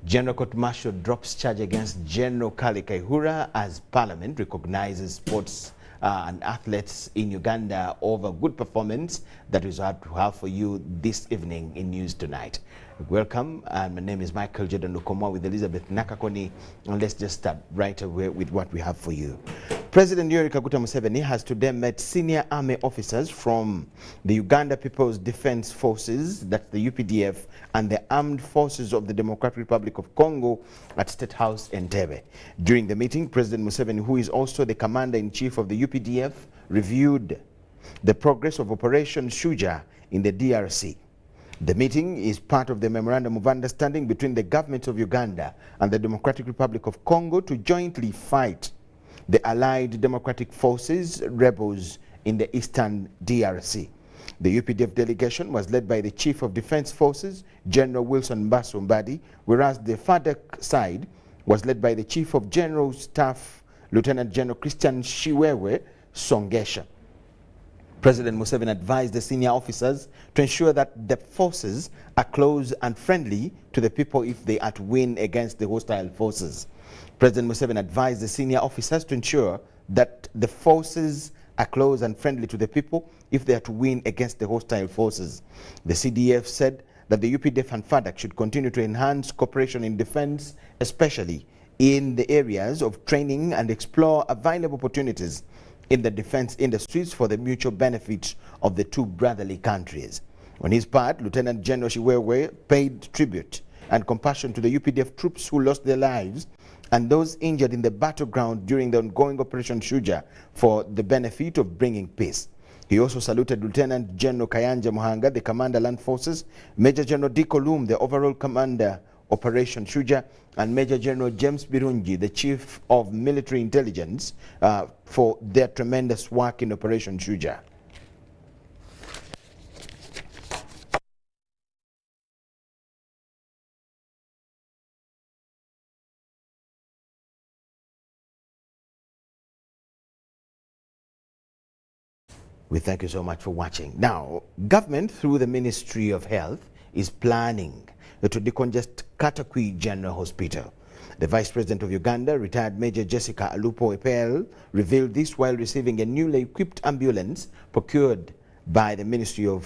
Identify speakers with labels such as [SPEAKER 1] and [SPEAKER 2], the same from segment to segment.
[SPEAKER 1] General Court Martial drops charge against General Kayihura as Parliament recognizes sports and athletes in Uganda over good performance. That is what we have for you this evening in News Tonight. Welcome. My name is Micheal Lukomwa with Elizabeth Nakakoni, and let's just start right away with what we have for you. President Yoweri Kaguta Museveni has today met senior army officers from the Uganda People's Defense Forces, that's the UPDF, and the Armed Forces of the Democratic Republic of Congo at State House Entebbe. During the meeting, President Museveni, who is also the commander-in-chief of the UPDF, reviewed the progress of Operation Shuja in the DRC. The meeting is part of the Memorandum of Understanding between the governments of Uganda and the Democratic Republic of Congo to jointly fight the Allied Democratic Forces rebels in the eastern DRC. The UPDF delegation was led by the Chief of Defense Forces, General Wilson Mbadi, whereas the FADC side was led by the Chief of General Staff, Lieutenant General Christian Shiwewe Songesha. President Museveni advised the senior officers to ensure that the forces are close and friendly to the people if they are to win against the hostile forces. President Museveni advised the senior officers to ensure that the forces are close and friendly to the people if they are to win against the hostile forces. The CDF said that the UPDF and FADC should continue to enhance cooperation in defense, especially in the areas of training, and explore available opportunities in the defense industries for the mutual benefit of the two brotherly countries. On his part, Lieutenant General Shiwewe paid tribute and compassion to the UPDF troops who lost their lives and those injured in the battleground during the ongoing Operation Shuja for the benefit of bringing peace. He also saluted Lieutenant General Kayanja Muhanga, the Commander Land Forces, Major General Diko Lum, the overall Commander Operation Shuja, and Major General James Birungi, the Chief of Military Intelligence, for their tremendous work in Operation Shuja. We thank you so much for watching. Now, government through the Ministry of Health is planning to decongest Katakwi General Hospital. The Vice President of Uganda, retired Major Jessica Alupo Epel, revealed this while receiving a newly equipped ambulance procured by the Ministry of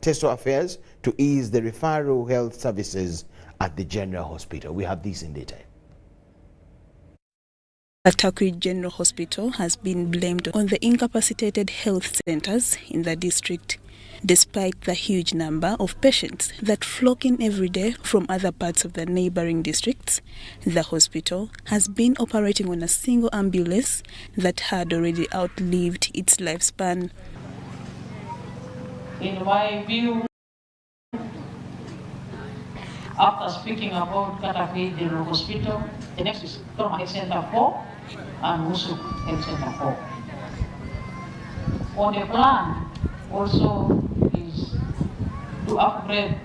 [SPEAKER 1] Teso Affairs to ease the referral health services at the General Hospital. We have this in detail.
[SPEAKER 2] Katakwi General Hospital has been blamed on the incapacitated health centers in the district. Despite the huge number of patients that flock in every day from other parts of the neighboring districts, the hospital has been operating on a single ambulance that had already outlived its lifespan.
[SPEAKER 3] In my view, after speaking about Katakwi General Hospital, the next is Torma Health Center 4 and Musu Health Center 4. On the plan also is to upgrade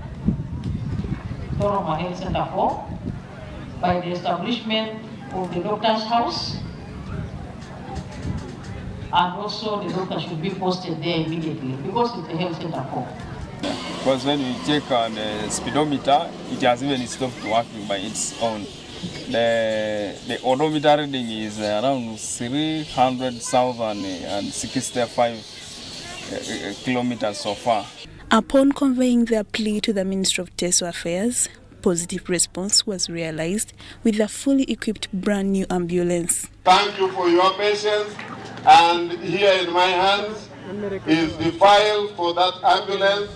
[SPEAKER 3] Toroma Health Center 4 by the establishment of the doctor's house, and also the doctor should be posted there immediately because it's a health center 4.
[SPEAKER 4] Because when we check on the speedometer, it has even stopped working by its own. The odometer reading is around 300,065 kilometers so far.
[SPEAKER 2] Upon conveying their plea to the Ministry of Teso Affairs, positive response was realized with a fully equipped brand new ambulance.
[SPEAKER 5] Thank you for your patience, and here in my hands is the file for that ambulance.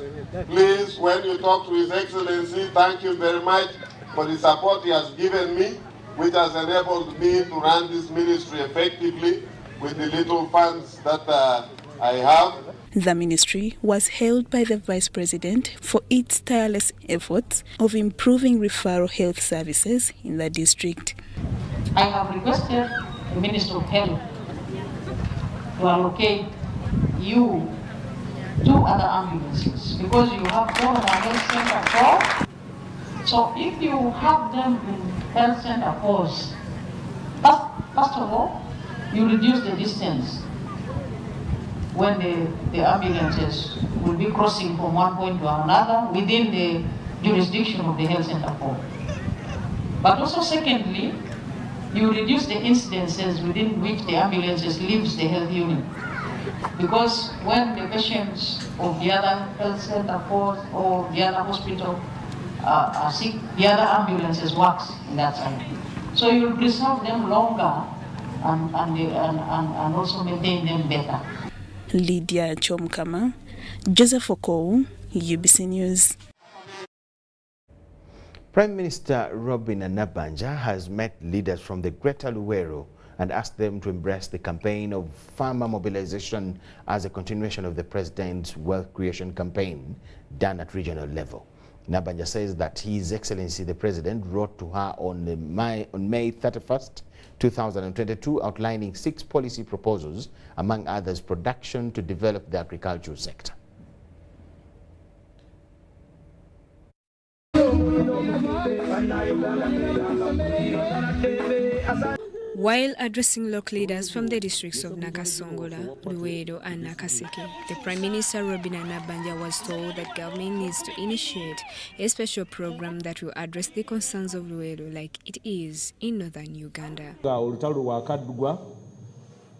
[SPEAKER 5] Please, when you talk to His Excellency, thank you very much for the support he has given me, which has enabled me to run this ministry effectively with the little funds that I have.
[SPEAKER 2] The ministry was hailed by the Vice President for its tireless efforts of improving referral health services in the district.
[SPEAKER 3] I have requested the Minister of Health to allocate you 2 other ambulances because you have 4 in Health Center 4. So if you have them in Health Center 4s, first of all, you reduce the distance when the ambulances will be crossing from one point to another within the jurisdiction of the Health Center 4. But also secondly, you reduce the incidences within which the ambulances leaves the health unit. Because when the patients of the other health center or the other hospital are sick, the other ambulances works in that side. So you preserve them longer and also maintain them better.
[SPEAKER 2] Lydia Chomkama, Joseph Okou, UBC News.
[SPEAKER 1] Prime Minister Robin Anabanja has met leaders from the Greater Luwero and asked them to embrace the campaign of farmer mobilization as a continuation of the president's wealth creation campaign done at regional level. Nabanja says that His Excellency the President wrote to her on May 31st, 2022, outlining 6 policy proposals, among others production to develop the agricultural sector.
[SPEAKER 6] While addressing local leaders from the districts of Nakasongola, Luweero and Nakaseke, the Prime Minister Robin Anabanja was told that government needs to initiate a special program that will address the concerns of Luweero like it is in northern Uganda.
[SPEAKER 7] Olutalo lwa Kaddugwa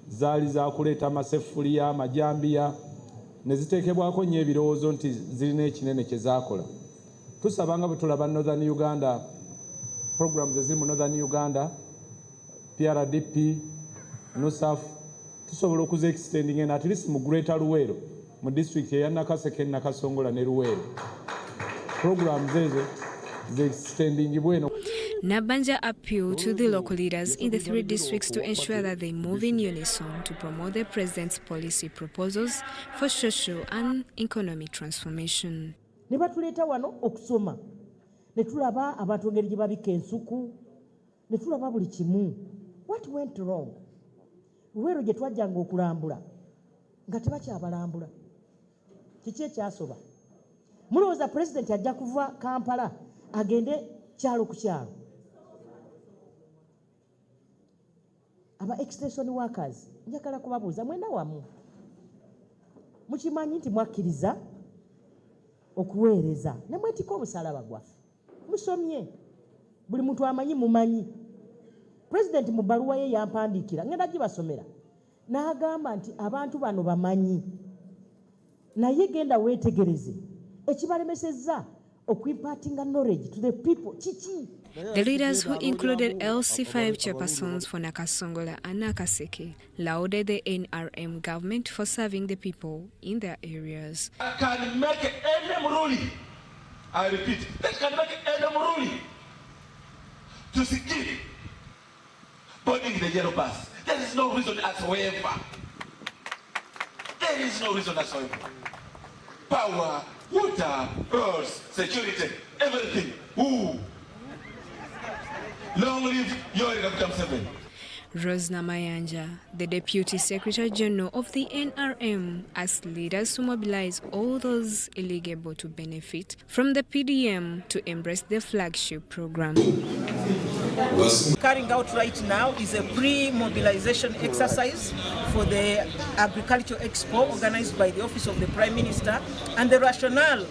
[SPEAKER 7] zaali za kuleeta amaseffuliya amajambiya ne ziteekebwako nnyo ebirowoozo nti zirina ekinene kye zaakola. Tusabanga bwe tulaba northern Uganda programs eziri mu northern Uganda PRDP, NUSAF, tusobola okuza extending and at least mu Greater Luweero, mu district ya Nakaseke, Nakasongola ne Luweero. Programs ezo ze extending bweno.
[SPEAKER 6] Nabanja appealed to the local leaders in the 3 districts to ensure that they move in unison to promote the President's policy proposals for social and economic transformation.
[SPEAKER 8] Ne batuleeta wano okusoma. Ne tulaba abantu engeri gye babika ensuku. Ne tulaba buli kimu. What went wrong? Luweero gye twajjanga okulambula nga tebakyabalambula. Kiki ekyasoba? Mulowooza President ajja kuva Kampala agende kyalo ku kyalo. Aba extension workers njagala kubabuuza mwena wamu. Mukimanyi nti mwakkiriza okuweereza ne mwetika omusalaba gwaffe. Musomye. Buli muntu amanyi mumanyi. President mu bbaluwa ye yampandiikira ngenda gibasomera n'agamba nti abantu bano bamanyi naye genda weetegereze ekibalemesezza okwimpatinga knowledge to the people kiki.
[SPEAKER 6] The leaders, who included LC5 chairpersons for Nakasongola and Nakaseke, lauded the NRM government for serving the people in their areas.
[SPEAKER 9] Can make any ruling, I repeat, they can make any ruling to secure boarding the yellow bus. There is no reason whatsoever. There is no reason whatsoever. Power, water, roads, security, everything. Ooh. Long live Yoweri Kaguta Museveni.
[SPEAKER 6] Rosna Mayanja, the Deputy Secretary General of the NRM, asked leaders to mobilize all those eligible to benefit from the PDM to embrace the flagship program.
[SPEAKER 8] Carrying out right now is a pre-mobilization exercise for the Agriculture Expo organized by the Office of the Prime Minister, and the rationale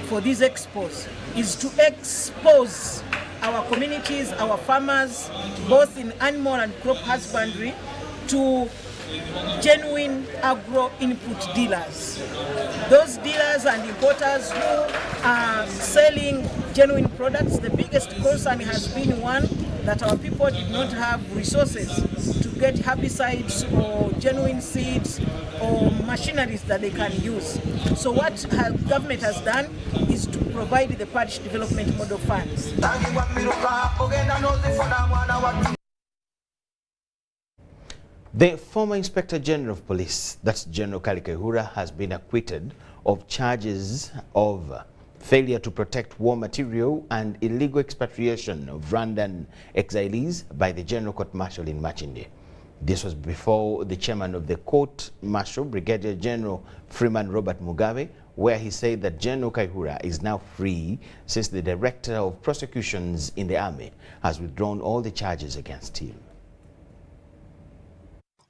[SPEAKER 8] for these expos is to expose our communities, our farmers, both in animal and crop husbandry, to genuine agro input dealers. Those dealers and importers who are selling genuine products. The biggest concern has been one that our people did not have resources to get herbicides or genuine seeds or machineries that they can use. So what government has done is to provide the parish development model funds.
[SPEAKER 1] The former Inspector General of Police, that's General Kayihura, has been acquitted of charges of failure to protect war material and illegal expatriation of Rwandan exiles by the General Court Martial in Machinde. This was before the chairman of the Court Martial, Brigadier General Freeman Robert Mugabe, where he said that General Kayihura is now free since the Director of Prosecutions in the Army has withdrawn all the charges against him.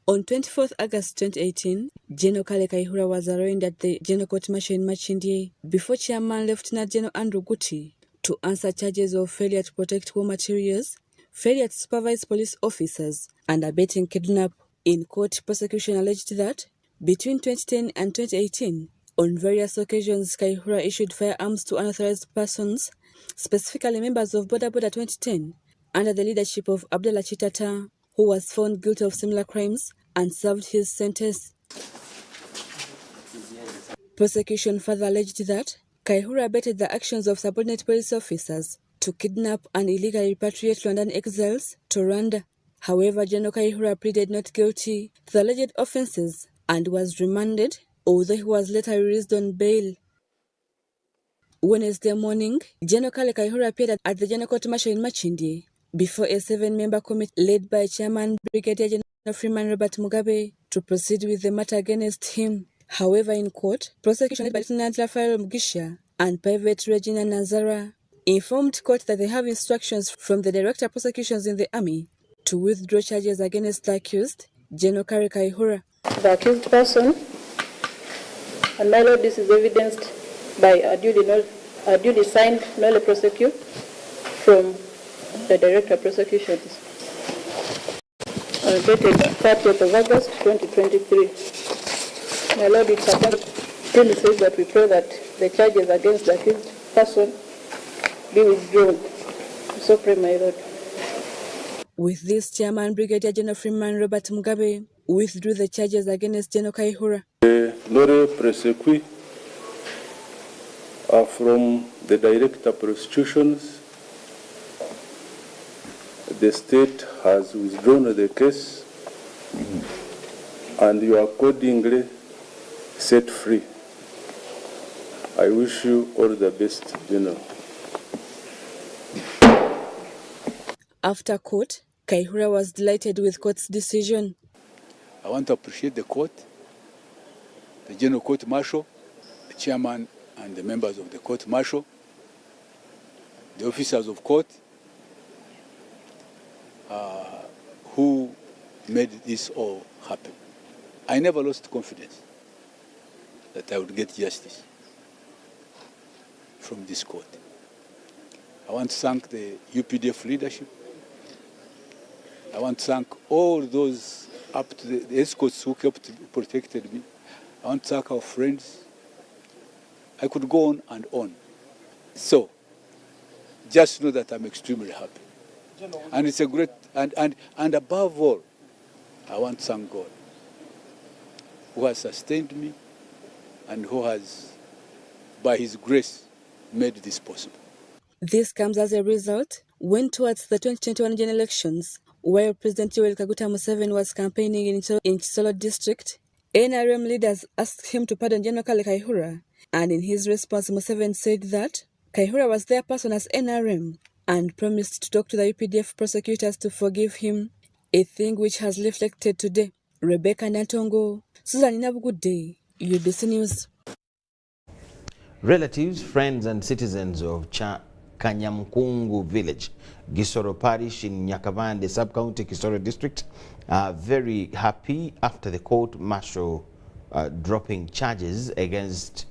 [SPEAKER 10] On 24th August 2018, General Kayihura was arraigned at the General Court Martial in Machinde before Chairman Lieutenant General Andrew Guti, to answer charges of failure to protect war materials, failure to supervise police officers, and abetting kidnap. In court, prosecution alleged that between 2010 and 2018, on various occasions, Kayihura issued firearms to unauthorized persons, specifically members of Boda Boda 2010, under the leadership of Abdullah Chitata, who was found guilty of similar crimes and served his sentence. Prosecution further alleged that Kayihura abetted the actions of subordinate police officers to kidnap and illegally repatriate Rwandan exiles to Rwanda. However, General Kayihura pleaded not guilty to the alleged offences and was remanded, although he was later released on bail. Wednesday morning, General Kayihura appeared at the General Court Martial in Machindi before a 7-member committee led by Chairman Brigadier General Freeman Robert Mugabe to proceed with the matter against him. However, in court, prosecution led by Lieutenant Rafael Mugisha and Private Regina Nazara informed court that they have instructions from the Director of Prosecutions in the Army to withdraw charges against the accused, General Kayihura.
[SPEAKER 11] The accused person, and my lord, this is evidenced by a duly signed nolle prosecute from the Director of Prosecutions, dated 30th of August 2023. My lord, it clearly says that we pray that the charges against the accused person be withdrawn. So pray, my lord.
[SPEAKER 10] With this, Chairman Brigadier General Freeman Robert Mugabe withdrew the charges against General Kayihura.
[SPEAKER 12] The nolle prosecute are from the Director of Prosecutions. The state has withdrawn the case and you are accordingly set free. I wish you all the best, General.
[SPEAKER 10] After court, Kayihura was delighted with court's decision.
[SPEAKER 13] I want to appreciate the court, the General Court Martial, the chairman and the members of the Court Martial, the officers of court who made this all happen. I never lost confidence that I would get justice from this court. I want to thank the UPDF leadership. I want to thank all those up to the escorts who kept protected me. I want to thank our friends. I could go on and on. So, just know that I'm extremely happy. And it's a great, and above all, I want to thank God, who has sustained me and who has, by his grace, made this possible.
[SPEAKER 10] This comes as a result when towards the 2021 general elections, while President Yoweri Kaguta Museveni was campaigning in Kisoro district, NRM leaders asked him to pardon General Kayihura, and in his response, Museveni said that Kayihura was their person as NRM and promised to talk to the UPDF prosecutors to forgive him, a thing which has reflected today. Rebecca Nantongo, Susan Inabugude, UBC News.
[SPEAKER 1] Relatives, friends and citizens of Kanyamkungu village, Gisoro parish in Nyakabande sub-county Kisoro district are very happy after the court martial dropping charges against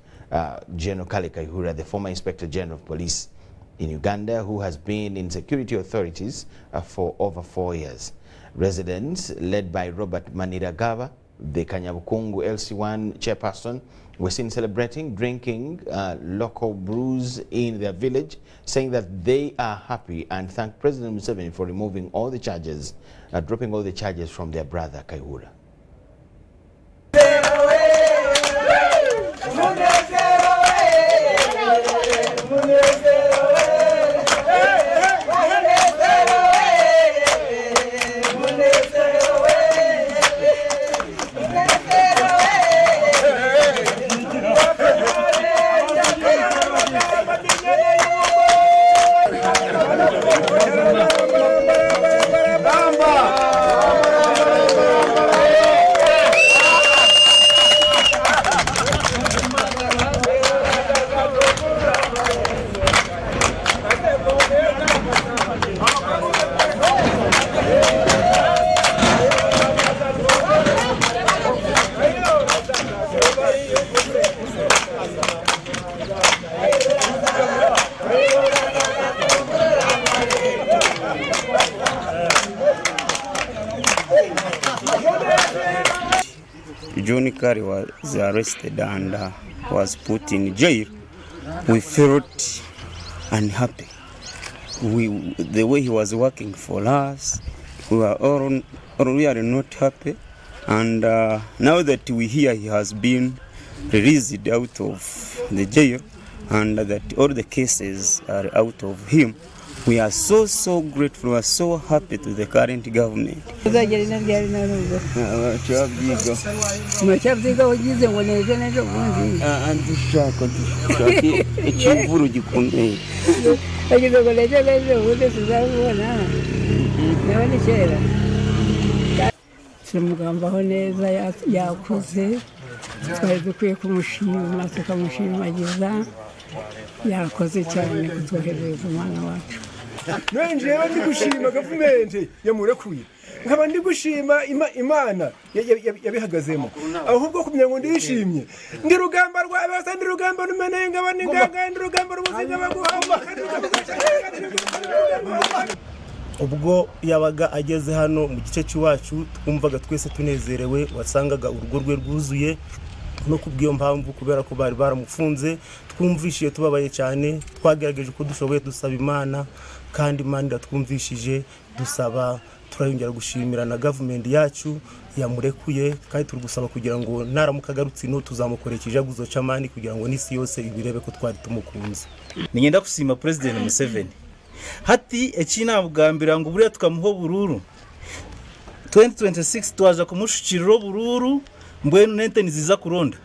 [SPEAKER 1] General Kayihura, the former Inspector General of Police in Uganda, who has been in security authorities for over 4 years. Residents led by Robert Maniragava, the Kanyamkungu LC1 chairperson, were seen celebrating, drinking local brews in their village, saying that they are happy and thank President Museveni for removing all the charges, dropping all the charges from their brother Kayihura.
[SPEAKER 14] John Kerry was arrested and was put in jail, we felt unhappy. The way he was working for us, we were all really not happy. And now that we hear he has been released out of the jail and that all the cases are out of him, we are so grateful, we are so happy to the current government.
[SPEAKER 15] turamugambaho neza yakoze twari dukwiye kumushima tukamushimagiza yakoze cyane kutwohereza umwana wacu
[SPEAKER 16] nanje ndi gushima gavumenti yamurekuye nkaba ndi gushima imana yabihagazemo ahubwo kumenya ngo ndishimye ndi rugamba rw'abasa ndi rugamba rumenenga baninganga ndi rugamba rubuziga baguhamba ubwo yabaga ageze hano mu gice cy'iwacu twumvaga twese tunezerewe wasangaga urugo rwe rwuzuye no kubwiyo mpamvu kubera ko bari baramufunze twumvishiye tubabaye cyane twagerageje ko dushoboye dusaba imana kandi imana twumvishije dusaba turayongera gushimira na government yacu yamurekuye kandi turi gusaba kugira ngo naramuka garutse no tuzamukorera ikijaguzo cy'amani kugira ngo n'isi yose ibirebe ko twari tumukunze.
[SPEAKER 17] Ningenda kusima President Museveni hati ekina bugambira ngo buriya tukamuho bururu 2026 twaje kumushikiriro bururu mbwenu nente niziza kuronda.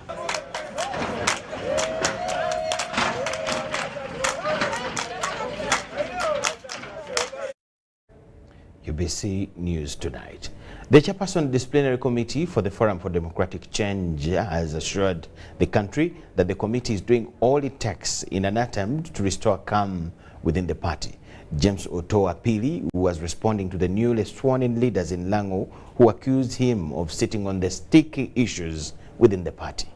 [SPEAKER 1] UBC News Tonight. The chairperson disciplinary committee for the Forum for Democratic Change has assured the country that the committee is doing all it takes in an attempt to restore calm within the party. James Otoa Pili, who was responding to the newly sworn-in leaders in Lango who accused him of sitting on the sticky issues within the party.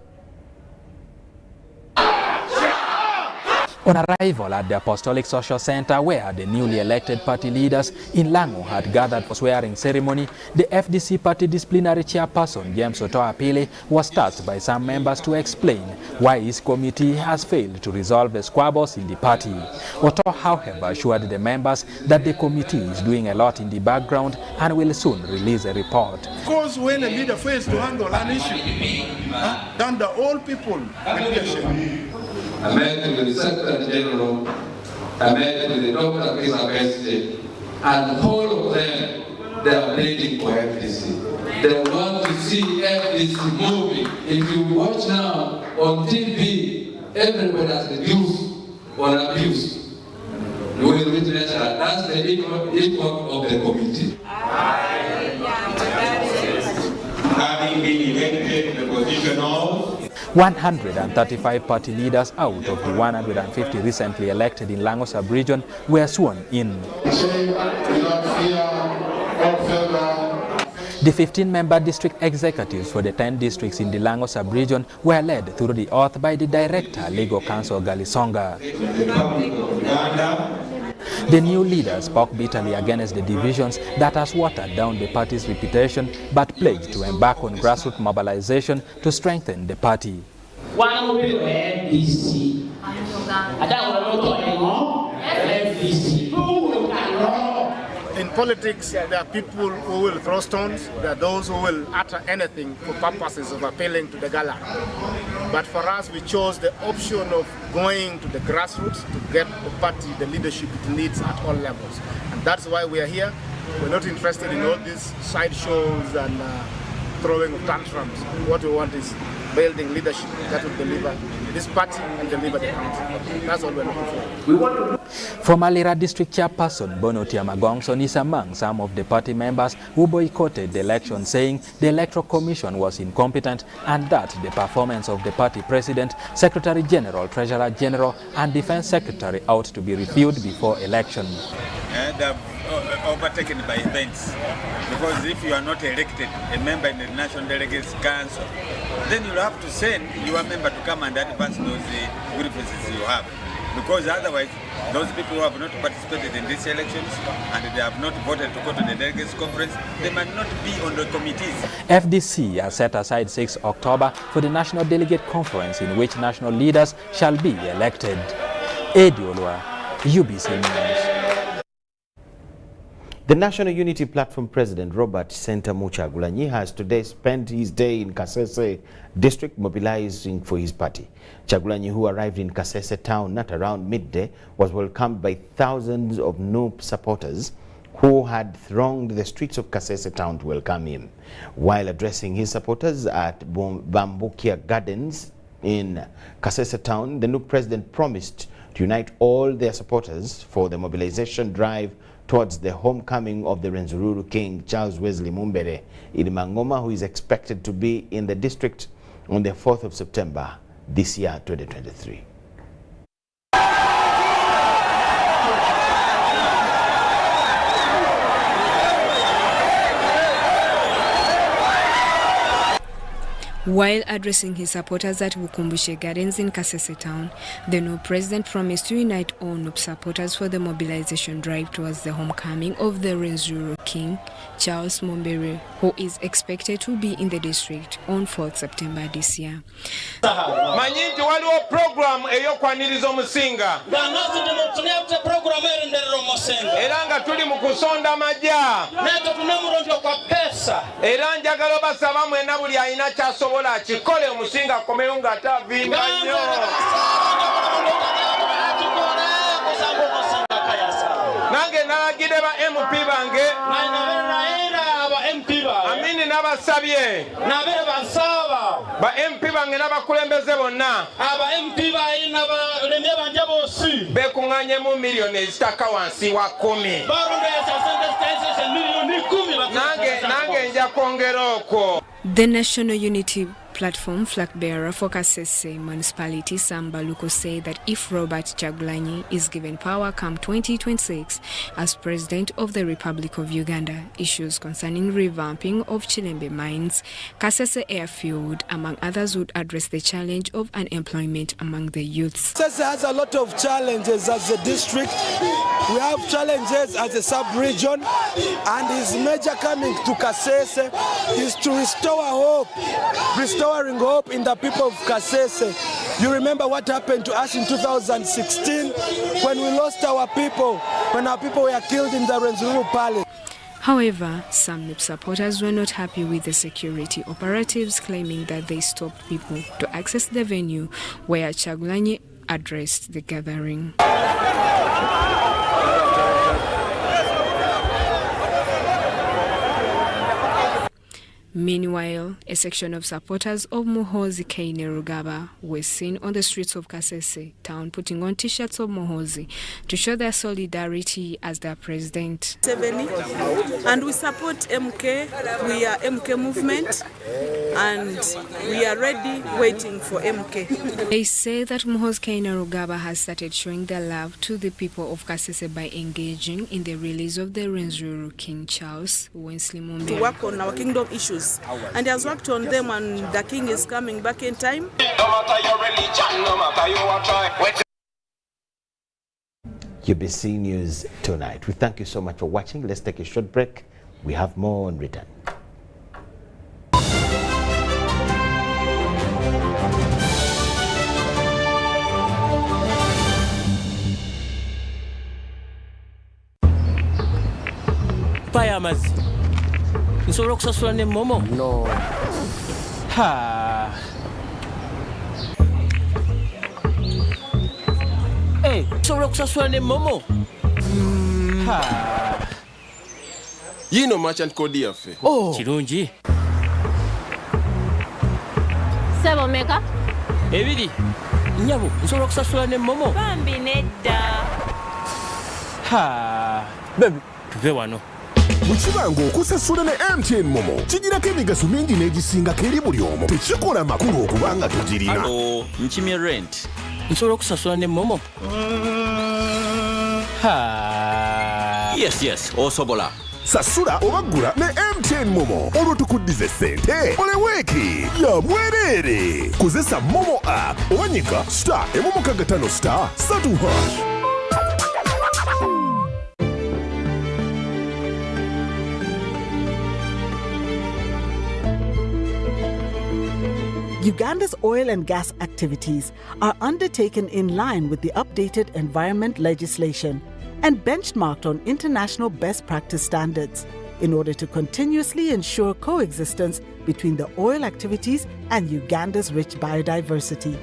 [SPEAKER 18] On arrival at the Apostolic Social Center, where the newly elected party leaders in Lango had gathered for swearing ceremony, the FDC party disciplinary chairperson James Otoa Pili was tasked by some members to explain why his committee has failed to resolve the squabbles in the party. Otoa, however, assured the members that the committee is doing a lot in the background and will soon release a report.
[SPEAKER 19] Because when a leader fails to handle an issue, then the whole people will be ashamed.
[SPEAKER 20] I met with the Secretary General, I met with the Dr. President, and all of them, they are pleading for FDC. They want to see FDC moving. If you watch now on TV, everybody has reduced or abused. You will witness that. That's the effort of the committee.
[SPEAKER 19] Having been elected in the position of
[SPEAKER 18] 135 party leaders out of the 150 recently elected in Lango sub-region were sworn in. The 15-member district executives for the 10 districts in the Lango sub-region were led through the oath by the Director, Legal Counsel Galisonga. The new leaders spoke bitterly against the divisions that has watered down the party's reputation, but pledged to embark on grassroots mobilization to strengthen the party.
[SPEAKER 19] In politics, there are people who will throw stones, there are those who will utter anything for purposes of appealing to the gallery. But for us, we chose the option of going to the grassroots to get the party, the leadership it needs at all levels. And that's why we are here. We're not interested in all these sideshows and throwing of tantrums. What we want is building leadership that will deliver this party and deliver the country. That's all we're looking for.
[SPEAKER 18] Former Lira District Chairperson Bono Tiamagongson is among some of the party members who boycotted the election, saying the Electoral Commission was incompetent and that the performance of the party president, Secretary General, Treasurer General and Defense Secretary ought to be reviewed before election.
[SPEAKER 21] They're overtaken by events, because if you are not elected a member in the National Delegates Council, then you'll have to send your member to come and advance those grievances you have. because otherwise those people who have not participated in these elections and they have not voted to go to the delegates conference, they might not be on the committees.
[SPEAKER 18] FDC has set aside 6 October for the National Delegate Conference in which national leaders shall be elected. Eddie Olwa, UBC News.
[SPEAKER 1] The National Unity Platform President Robert Senta Kyagulanyi has today spent his day in Kasese district mobilizing for his party. Kyagulanyi, who arrived in Kasese town at around midday, was welcomed by thousands of NUP supporters who had thronged the streets of Kasese town to welcome him. While addressing his supporters at Bambukia Gardens in Kasese town, the NUP president promised to unite all their supporters for the mobilization drive towards the homecoming of the Rwenzururu King Charles Wesley Mumbere Ilimangoma, who is expected to be in the district on the 4th of September this year, 2023.
[SPEAKER 6] While addressing his supporters at Bukumbushe Gardens in Kasese town, the new president promised to unite all NUP supporters for the mobilization drive towards the homecoming of the Rwenzururu King, Charles Mumbere, who is expected to be in the district on 4th September this year.
[SPEAKER 4] Manyinti waliwo program eyokwaniriza omusinga. Era nga tuli mu kusonda majja. Era njagala basaba mwena buli alina kyasobola akikole omusinga akomeyo nga atavimba nnyo. Nange nalagire ba MP bange amini n'abasabye ba MP bange n'abakulembeze bonna bekuŋŋanyemu miliyoni ezitaka wansi wa 10. Nange nja kwongera okwo.
[SPEAKER 6] The National Unity Platform flag bearer for Kasese Municipality, Sam Baluko, said that if Robert Kyagulanyi is given power come 2026 as President of the Republic of Uganda, issues concerning revamping of Chilembe mines, Kasese airfield, among others, would address the challenge of unemployment among the youths.
[SPEAKER 22] Kasese has a lot of challenges as a district. We have challenges as a sub-region, and his major coming to Kasese is to restore hope, restoring hope in the people of Kasese. You remember what happened to us in 2016 when we lost our people, when our people were killed in the Rwenzururu Palace.
[SPEAKER 6] However, some NUP supporters were not happy with the security operatives, claiming that they stopped people to access the venue where Kyagulanyi addressed the gathering. Meanwhile, a section of supporters of Muhoozi Kayihura were seen on the streets of Kasese town putting on t-shirts of Muhoozi to show their solidarity as their president.
[SPEAKER 23] And we support MK. We are MK movement and we are ready waiting for MK.
[SPEAKER 6] They say that Muhoozi Kayihura has started showing their love to the people of Kasese by engaging in the release of the Rwenzururu King Charles Wesley Mumbere.
[SPEAKER 23] To work on our kingdom issues. And he has worked on them, and the king is coming back in time.
[SPEAKER 1] UBC News tonight. We thank you so much for watching. Let's take a short break. We have more on return.
[SPEAKER 24] Payamazi. Nsobola okusasula ne momo? No. Ha. Hey, nsobola okusasula ne momo? Ha.
[SPEAKER 25] Yino merchant code yaffe.
[SPEAKER 24] Oh. Kirungi.
[SPEAKER 26] Sebo meka?
[SPEAKER 24] Ebiri. Nyabo, nsobola okusasula ne momo?
[SPEAKER 26] Bambi nedda.
[SPEAKER 24] Ha. Baby, tuve wano.
[SPEAKER 27] Mukibango okusasula ne MTN Momo kigirako emigaso mingi n'egisingako eri buli omu tekikola makulu okubanga tugirina.
[SPEAKER 28] Hello, nkimye rent.
[SPEAKER 24] Nsobola okusasula ne momo? Ha.
[SPEAKER 28] Yes, osobola.
[SPEAKER 27] sasula obagula ne MTN Momo olwo tukuddize ssente oleweki ya mwerere kozesa Momo app owanyika *155*3#.
[SPEAKER 2] Uganda's oil and gas activities are undertaken in line with the updated environment legislation and benchmarked on international best practice standards in order to continuously ensure coexistence between the oil activities and Uganda's rich biodiversity.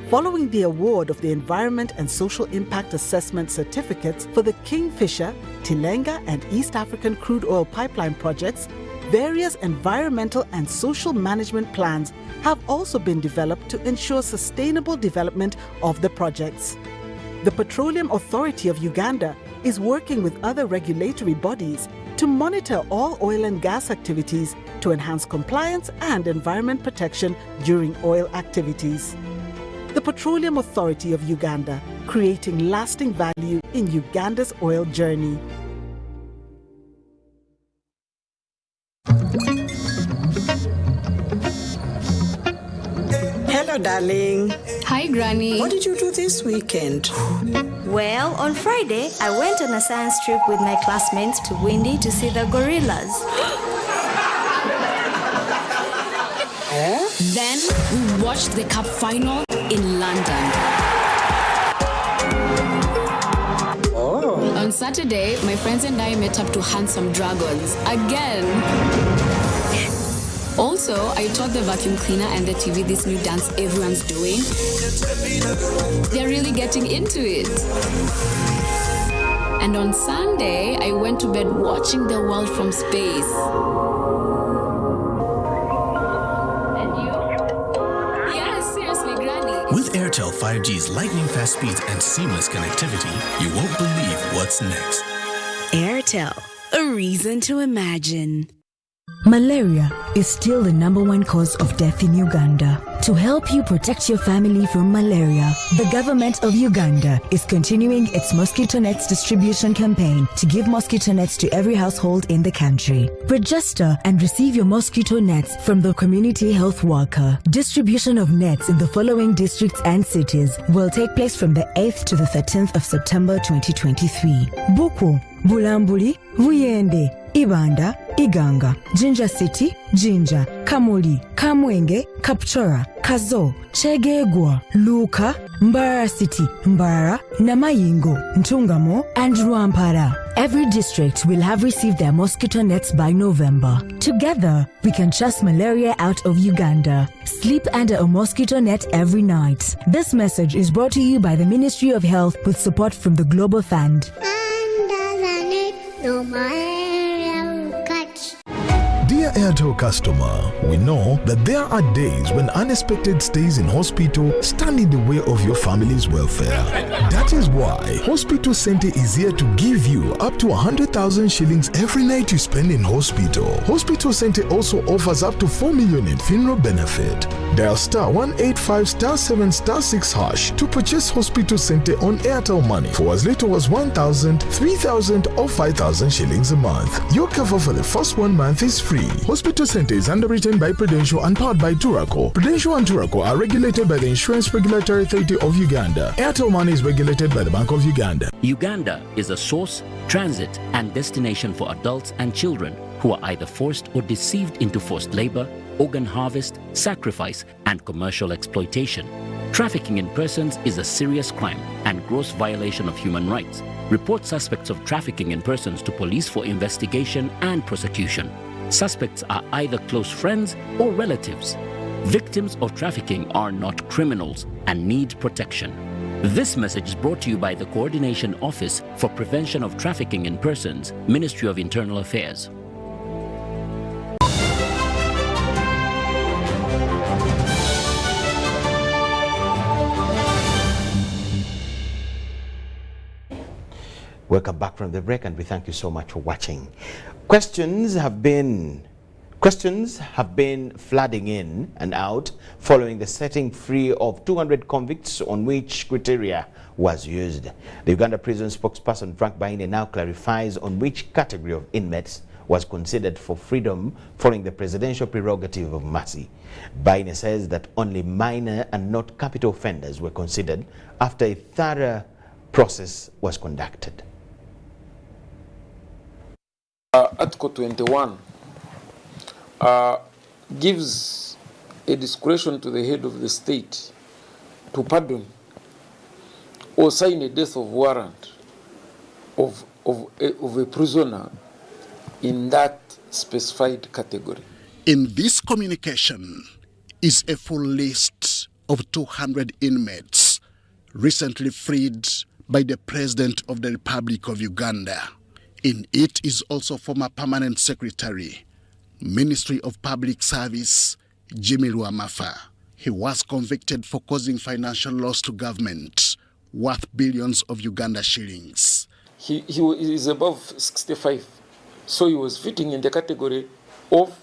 [SPEAKER 2] Following the award of the Environment and Social Impact Assessment certificates for the Kingfisher, Tilenga, and East African crude oil pipeline projects, various environmental and social management plans have also been developed to ensure sustainable development of the projects. The Petroleum Authority of Uganda is working with other regulatory bodies to monitor all oil and gas activities to enhance compliance and environment protection during oil activities. The Petroleum Authority of Uganda, creating lasting value in Uganda's oil journey.
[SPEAKER 3] Hello, darling.
[SPEAKER 5] Hi, Granny.
[SPEAKER 3] What did you do this weekend?
[SPEAKER 5] Well, on Friday, I went on a science trip with my classmates to Windy to see the gorillas. Then we watched the Cup final in London.
[SPEAKER 3] Oh.
[SPEAKER 5] On Saturday, my friends and I met up to hunt some dragons again. Also, I taught the vacuum cleaner and the TV this new dance everyone's doing. They're really getting into it. And on Sunday, I went to bed watching the world from space. And you? Yeah, seriously, Granny.
[SPEAKER 7] With Airtel 5G's lightning-fast speeds and seamless connectivity, you won't believe what's next.
[SPEAKER 8] Airtel, a reason to imagine.
[SPEAKER 9] Malaria is still the #1 cause of death in Uganda. To help you protect your family from malaria, the government of Uganda is continuing its mosquito nets distribution campaign to give mosquito nets to every household in the country. Register and receive your mosquito nets from the community health worker. Distribution of nets in the following districts and cities will take place from the 8th to the 13th of September 2023. Buku, Bulambuli, Vuyende, Ibanda, Iganga, Jinja City, Jinja, Kamuli, Kamwenge, Kapchora, Kazo, Chegegwa, Luka, Mbara City, Mbara, Namayingo, Ntungamo, and Rwampara. Every district will have received their mosquito nets by November. Together, we can chase malaria out of Uganda. Sleep under a mosquito net every night. This message is brought to you by the Ministry of Health with support from the Global Fund.
[SPEAKER 27] Dear Airtel customer, we know that there are days when unexpected stays in hospital stand in the way of your family's welfare. That is why Hospital Center is here to give you up to 100,000 shillings every night you spend in hospital. Hospital Center also offers up to 4 million in funeral benefit. Dial *185*7*6# to purchase Hospital Center on Airtel Money for as little as 1,000, 3,000 or 5,000 shillings a month. Your cover for the first 1 month is free. Hospital Center is underwritten by Prudential and powered by Turaco. Prudential and Turaco are regulated by the Insurance Regulatory Authority of Uganda. Airtel Money is regulated by the Bank of Uganda.
[SPEAKER 11] Uganda is a source, transit, and destination for adults and children who are either forced or deceived into forced labor, organ harvest, sacrifice, and commercial exploitation. Trafficking in persons is a serious crime and gross violation of human rights. Report suspects of trafficking in persons to police for investigation and prosecution. Suspects are either close friends or relatives. Victims of trafficking are not criminals and need protection. This message is brought to you by the Coordination Office for Prevention of Trafficking in Persons, Ministry of Internal Affairs.
[SPEAKER 1] Welcome back from the break, and we thank you so much for watching. Questions have been Questions have been flooding in and out following the setting free of 200 convicts on which criteria was used. The Uganda prison spokesperson Frank Baine now clarifies on which category of inmates was considered for freedom following the presidential prerogative of mercy. Baine says that only minor and not capital offenders were considered after a thorough process was conducted.
[SPEAKER 10] Article 21 gives a discretion to the head of the state to pardon or sign a death of warrant of a prisoner in that specified category.
[SPEAKER 12] In this communication is a full list of 200 inmates recently freed by the President of the Republic of Uganda. In it is also former Permanent Secretary, Ministry of Public Service, Jimmy Luamafa. He was convicted for causing financial loss to government worth billions of Uganda shillings.
[SPEAKER 10] He is above 65, so he was fitting in the category of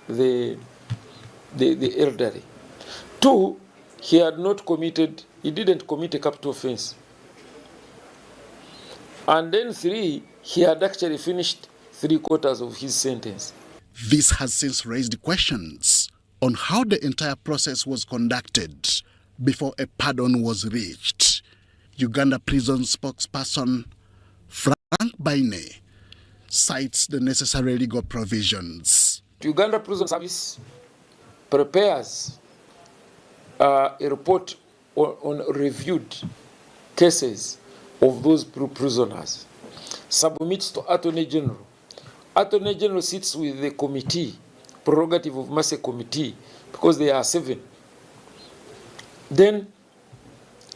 [SPEAKER 10] the elderly. 2, he didn't commit a capital offense. And then 3, he had actually finished 3/4 of his sentence.
[SPEAKER 12] This has since raised questions on how the entire process was conducted before a pardon was reached. Uganda prison spokesperson Frank Baine cites the necessary legal provisions.
[SPEAKER 10] Uganda Prison Service prepares a report on reviewed cases of those prisoners, submits to Attorney General. Attorney General sits with the committee, prerogative of mercy committee, because there are 7. Then,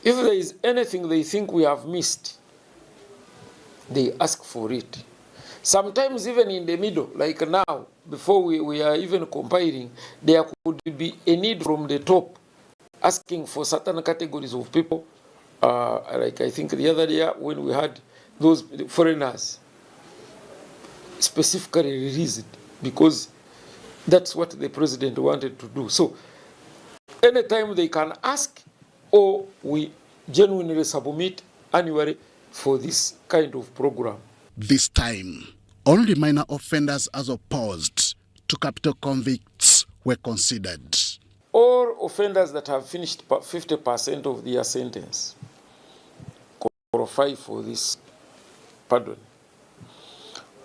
[SPEAKER 10] if there is anything they think we have missed, they ask for it. Sometimes even in the middle, like now, before we are even compiling, there could be a need from the top asking for certain categories of people, like I think the other year when we had those foreigners specifically released, because that's what the president wanted to do. So anytime they can ask, or we genuinely submit annually for this kind of program.
[SPEAKER 12] This time, only minor offenders as opposed to capital convicts were considered.
[SPEAKER 10] All offenders that have finished 50% of their sentence qualify for this pardon.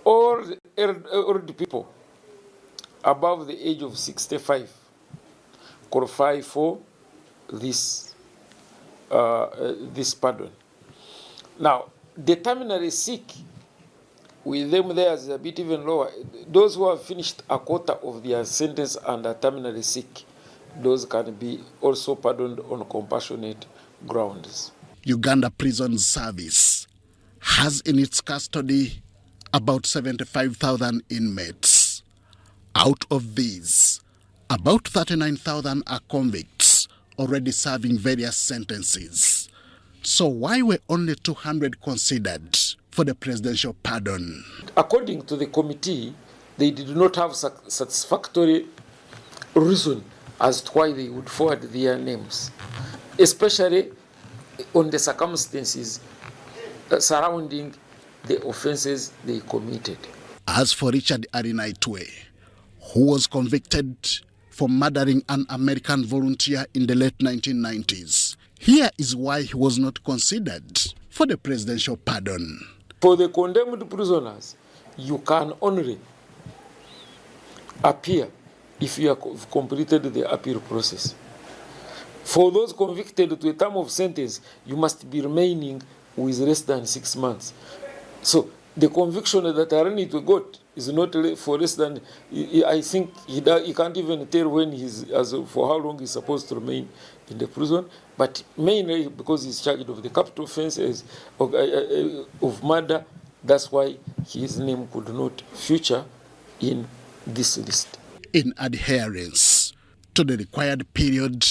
[SPEAKER 10] All the people above the age of 65 qualify for this pardon. Now, the terminally sick, with them there is a bit even lower. Those who have finished 1/4 of their sentence and are terminally sick, those can be also pardoned on compassionate grounds.
[SPEAKER 12] Uganda Prison Service has in its custody about 75,000 inmates. Out of these, about 39,000 are convicts already serving various sentences. So why were only 200 considered for the presidential pardon?
[SPEAKER 10] According to the committee, they did not have satisfactory reason as to why they would forward their names, especially on the circumstances surrounding the offenses they committed.
[SPEAKER 12] As for Richard Arinaitwe, who was convicted for murdering an American volunteer in the late 1990s, here is why he was not considered for the presidential pardon.
[SPEAKER 10] For the condemned prisoners, you can only appear if you have completed the appeal process. For those convicted to a term of sentence, you must be remaining with less than 6 months. So the conviction that Aranitwe got is not for less than, I think he can't even tell when for how long he's supposed to remain in the prison, but mainly because he's charged of the capital offenses of murder. That's why his name could not feature in this list.
[SPEAKER 12] In adherence to the required period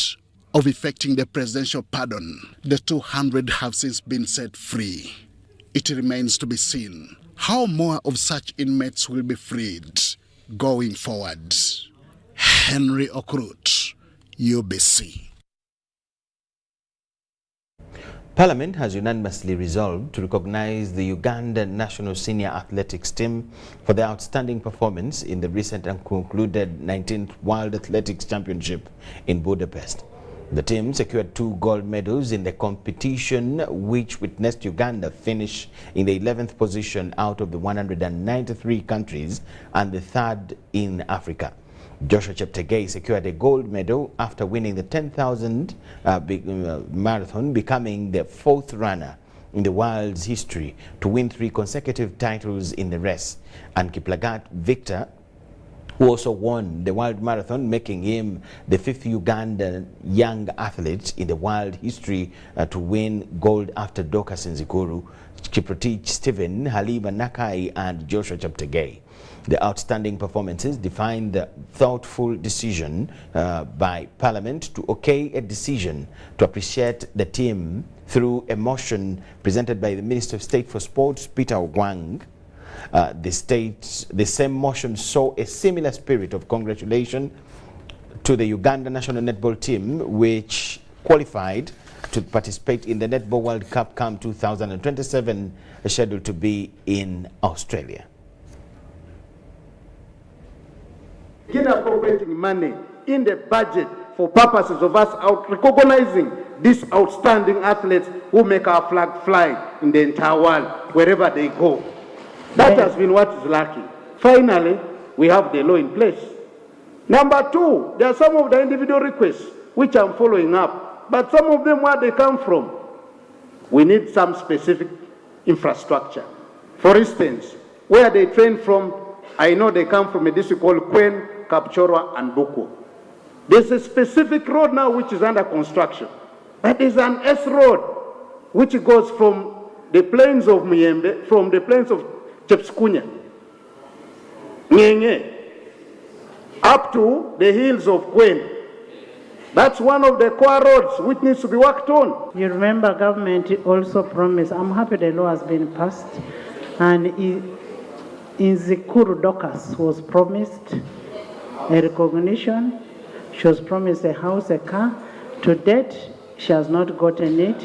[SPEAKER 12] of effecting the presidential pardon, the 200 have since been set free. It remains to be seen how more of such inmates will be freed going forward. Henry Okrut, UBC.
[SPEAKER 1] Parliament has unanimously resolved to recognize the Uganda national senior athletics team for their outstanding performance in the recent and concluded 19th World Athletics Championship in Budapest. The team secured 2 gold medals in the competition, which witnessed Uganda finish in the 11th position out of the 193 countries and the 3rd in Africa. Joshua Cheptegei secured a gold medal after winning the 10,000 marathon, becoming the 4th runner in the world's history to win 3 consecutive titles in the race. And Kiplagat Victor, who also won the world marathon, making him the 5th Ugandan young athlete in the world history to win gold after Dorcas Nzikuru, Kiprotich Stephen, Halima Nakai and Joshua Cheptegei. The outstanding performances define the thoughtful decision by Parliament to okay a decision to appreciate the team through a motion presented by the Minister of State for Sports, Peter Ogwang. The same motion saw a similar spirit of congratulation to the Uganda national netball team, which qualified to participate in the Netball World Cup Camp 2027, scheduled to be in Australia.
[SPEAKER 13] Begin appropriating money in the budget for purposes of us recognizing these outstanding athletes who make our flag fly in the entire world, wherever they go. That has been what is lacking. Finally, we have the law in place. Number 2, there are some of the individual requests which I'm following up, but some of them, where they come from, we need some specific infrastructure. For instance, where they train from, I know they come from a district called Kwen, Kapchorwa and Buku. There's a specific road now which is under construction. That is an S road which goes from the plains of Muyembe, from the plains of Chepskunya, Ngenge, up to the hills of Kwen. That's one of the core roads which needs to be worked on.
[SPEAKER 14] You remember government also promised, I'm happy the law has been passed, and in Zikuru Docas was promised a recognition. She was promised a house, a car. To date, she has not gotten it.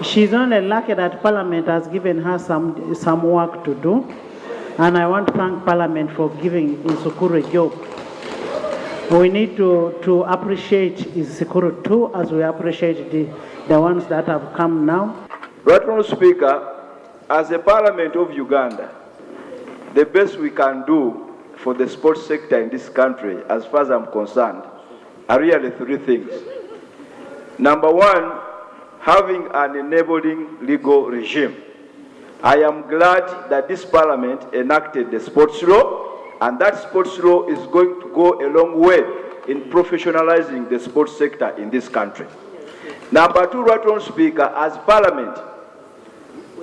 [SPEAKER 14] She's only lucky that Parliament has given her some work to do. And I want to thank Parliament for giving Isukuru a job. We need to appreciate Isukuru too, as we appreciate the ones that have come now.
[SPEAKER 15] Right, Honourable Speaker, as a Parliament of Uganda, the best we can do for the sports sector in this country, as far as I'm concerned, are really 3 things. Number 1, having an enabling legal regime. I am glad that this Parliament enacted the sports law, and that sports law is going to go a long way in professionalizing the sports sector in this country. Number 2, Right Honourable Speaker, as Parliament,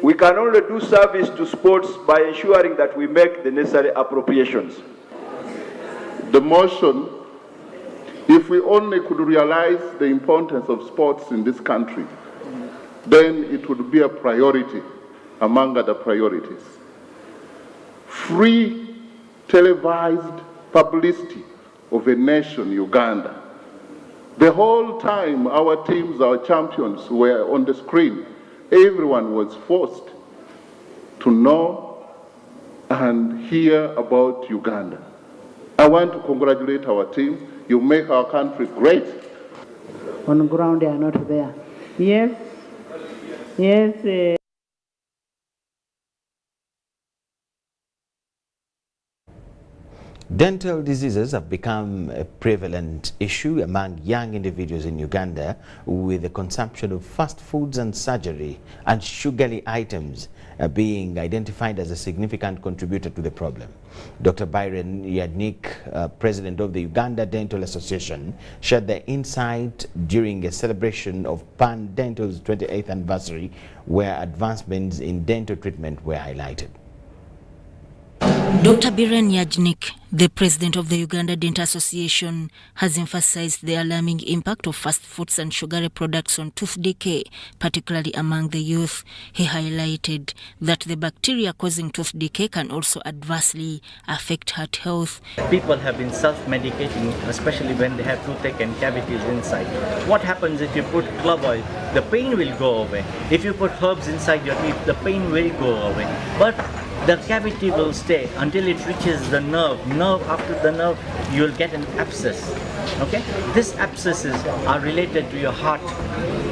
[SPEAKER 15] we can only do service to sports by ensuring that we make the necessary appropriations.
[SPEAKER 16] The motion, if we only could realize the importance of sports in this country, then it would be a priority among other priorities. Free televised publicity of a nation, Uganda. The whole time our teams, our champions were on the screen, everyone was forced to know and hear about Uganda. I want to congratulate our team. You make our country great.
[SPEAKER 14] On the ground, they are not there. Yes. Yes.
[SPEAKER 1] Dental diseases have become a prevalent issue among young individuals in Uganda, with the consumption of fast foods and surgery and sugary items being identified as a significant contributor to the problem. Dr. Byron Yadnik, president of the Uganda Dental Association, shared their insight during a celebration of Pan Dental's 28th anniversary, where advancements in dental treatment were highlighted.
[SPEAKER 4] Dr. Biren Yajnik, the president of the Uganda Dental Association, has emphasized the alarming impact of fast foods and sugary products on tooth decay, particularly among the youth. He highlighted that the bacteria causing tooth decay can also adversely affect heart health.
[SPEAKER 6] People have been self-medicating, especially when they have toothache and cavities inside. What happens if you put clove oil? The pain will go away. If you put herbs inside your teeth, the pain will go away. But the cavity will stay until it reaches the nerve. After the nerve, you will get an abscess. Okay? These abscesses are related to your heart.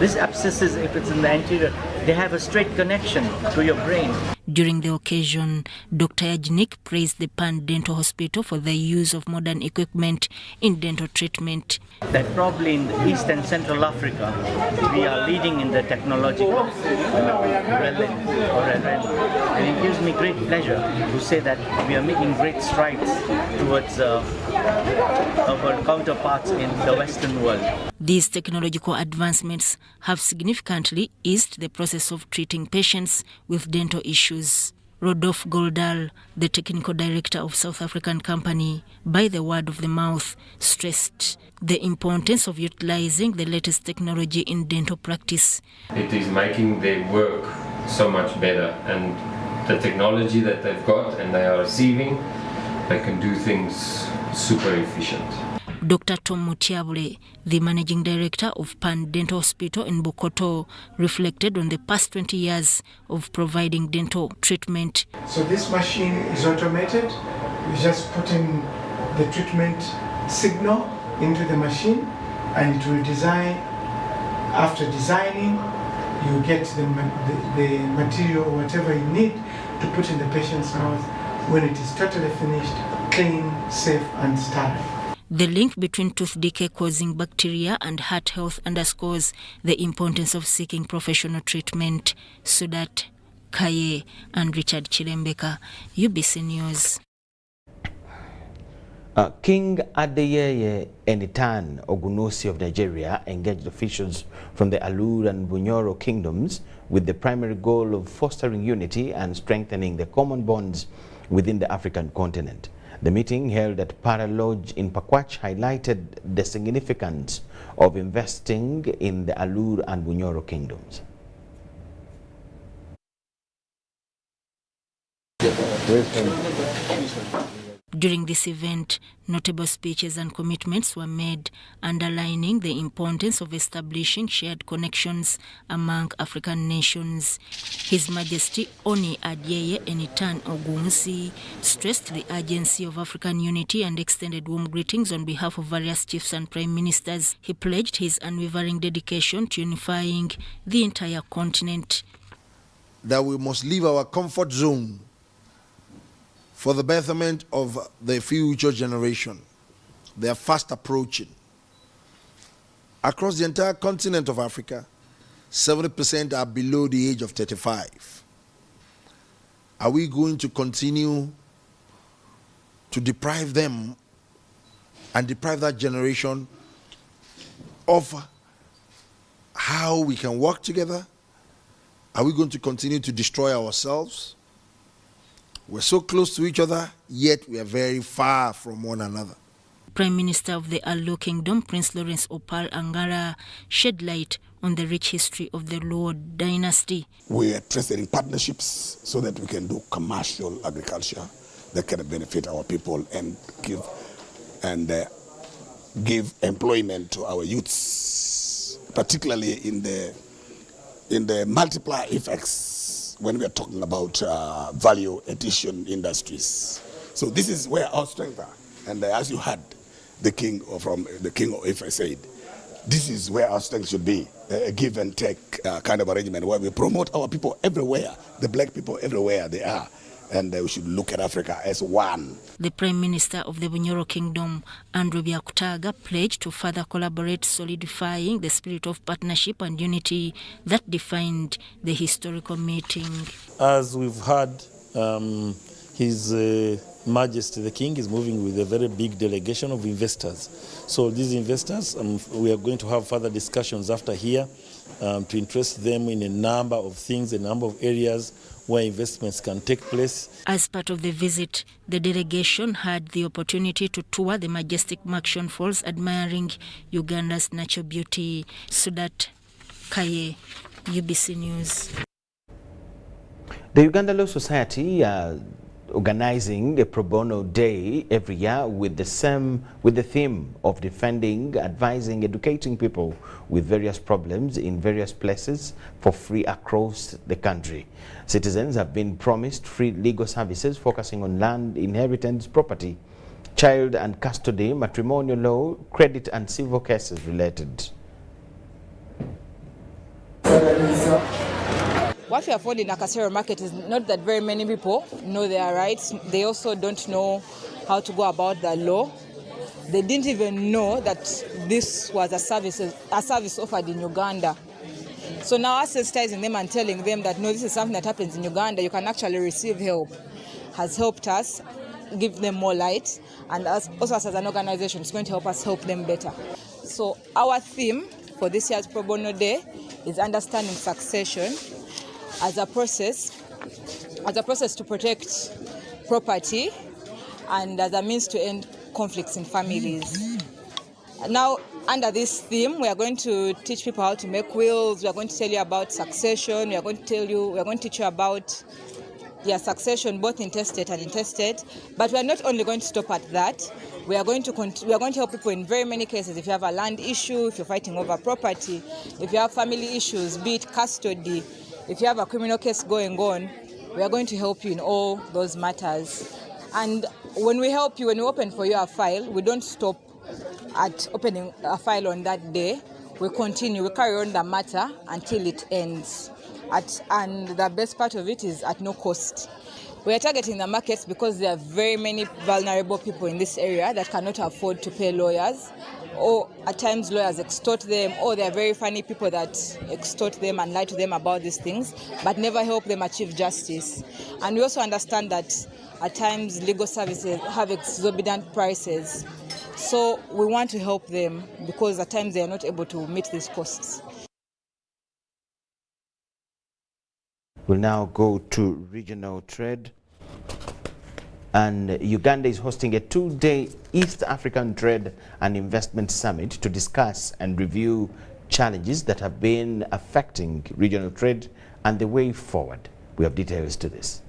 [SPEAKER 6] These abscesses, if it's in the anterior, they have a straight connection to your brain.
[SPEAKER 4] During the occasion, Dr. Yajnik praised the Pan Dental Hospital for the use of modern equipment in dental treatment.
[SPEAKER 6] That probably in East and Central Africa, we are leading in the technological realm. And it gives me great pleasure to say that we are making great strides towards our counterparts in the Western world.
[SPEAKER 4] These technological advancements have significantly eased the process of treating patients with dental issues. Rodolphe Goldal, the technical director of South African company, by the word of the mouth, stressed the importance of utilizing the latest technology in dental practice.
[SPEAKER 17] It is making their work so much better, and the technology that they've got and they are receiving, they can do things super efficient.
[SPEAKER 4] Dr. Tom Mutiabule, the managing director of Pan Dental Hospital in Bokoto, reflected on the past 20 years of providing dental treatment.
[SPEAKER 18] So this machine is automated. We just put in the treatment signal into the machine and it will design. After designing, you get the material, whatever you need to put in the patient's mouth when it is totally finished, clean, safe and sterile.
[SPEAKER 4] The link between tooth decay causing bacteria and heart health underscores the importance of seeking professional treatment. Sudat Kaye and Richard Chilembeka, UBC News.
[SPEAKER 1] King Adeyeye Enitan Ogunosi of Nigeria engaged officials from the Alur and Bunyoro kingdoms with the primary goal of fostering unity and strengthening the common bonds within the African continent. The meeting held at Para Lodge in Pakwach highlighted the significance of investing in the Alur and Bunyoro kingdoms.
[SPEAKER 4] During this event, notable speeches and commitments were made, underlining the importance of establishing shared connections among African nations. His Majesty Oni Adeyeye Enitan Ogunwusi stressed the urgency of African unity and extended warm greetings on behalf of various chiefs and prime ministers. He pledged his unwavering dedication to unifying the entire continent.
[SPEAKER 19] That we must leave our comfort zone for the betterment of the future generation. They are fast approaching. Across the entire continent of Africa, 70% are below the age of 35. Are we going to continue to deprive them and deprive that generation of how we can work together? Are we going to continue to destroy ourselves? We're so close to each other, yet we are very far from one another.
[SPEAKER 4] Prime Minister of the Alur Kingdom, Prince Lawrence Opal Angara, shed light on the rich history of the Luo dynasty.
[SPEAKER 20] We are interested in partnerships so that we can do commercial agriculture that can benefit our people and give employment to our youths, particularly in the multiplier effects when we are talking about value addition industries. So this is where our strength are. And as you heard the king of Ife said, this is where our strength should be, a give and take kind of arrangement where we promote our people everywhere, the black people everywhere they are. And we should look at Africa as one.
[SPEAKER 4] The Prime Minister of the Bunyoro Kingdom, Andrew Byakutaga, pledged to further collaborate, solidifying the spirit of partnership and unity that defined the historical meeting.
[SPEAKER 21] As we've heard, His Majesty the King is moving with a very big delegation of investors. So these investors, we are going to have further discussions after here to interest them in a number of things, a number of areas where investments can take place.
[SPEAKER 4] As part of the visit, the delegation had the opportunity to tour the majestic Micheal Falls, admiring Uganda's natural beauty. Sudat Kaye, UBC News.
[SPEAKER 1] The Uganda Law Society organizing a pro bono day every year with the theme of defending, advising, educating people with various problems in various places for free across the country. Citizens have been promised free legal services focusing on land, inheritance, property, child and custody, matrimonial law, credit and civil cases related.
[SPEAKER 2] What we have found in Nakasero market is not that very many people know their rights. They also don't know how to go about the law. They didn't even know that this was a service offered in Uganda. So now us sensitizing them and telling them that no, this is something that happens in Uganda, you can actually receive help, has helped us give them more light, and us, also as an organization, it's going to help us help them better. So our theme for this year's Pro Bono Day is understanding succession as a process to protect property and as a means to end conflicts in families. Now, under this theme, we are going to teach people how to make wills. We are going to tell you about succession. We are going to teach you about succession, both intestate and intestate. But we are not only going to stop at that. We are going to help people in very many cases. If you have a land issue, if you're fighting over property, if you have family issues, be it custody, if you have a criminal case going on, we are going to help you in all those matters. And when we help you, when we open for you a file, we don't stop at opening a file on that day. We continue, we carry on the matter until it ends. And the best part of it is at no cost. We are targeting the markets because there are very many vulnerable people in this area that cannot afford to pay lawyers, or at times lawyers extort them, or there are very funny people that extort them and lie to them about these things, but never help them achieve justice. And we also understand that at times legal services have exorbitant prices. So we want to help them because at times they are not able to meet these costs.
[SPEAKER 1] We'll now go to regional trade. And Uganda is hosting a 2-day East African Trade and Investment Summit to discuss and review challenges that have been affecting regional trade and the way forward. We have details to this.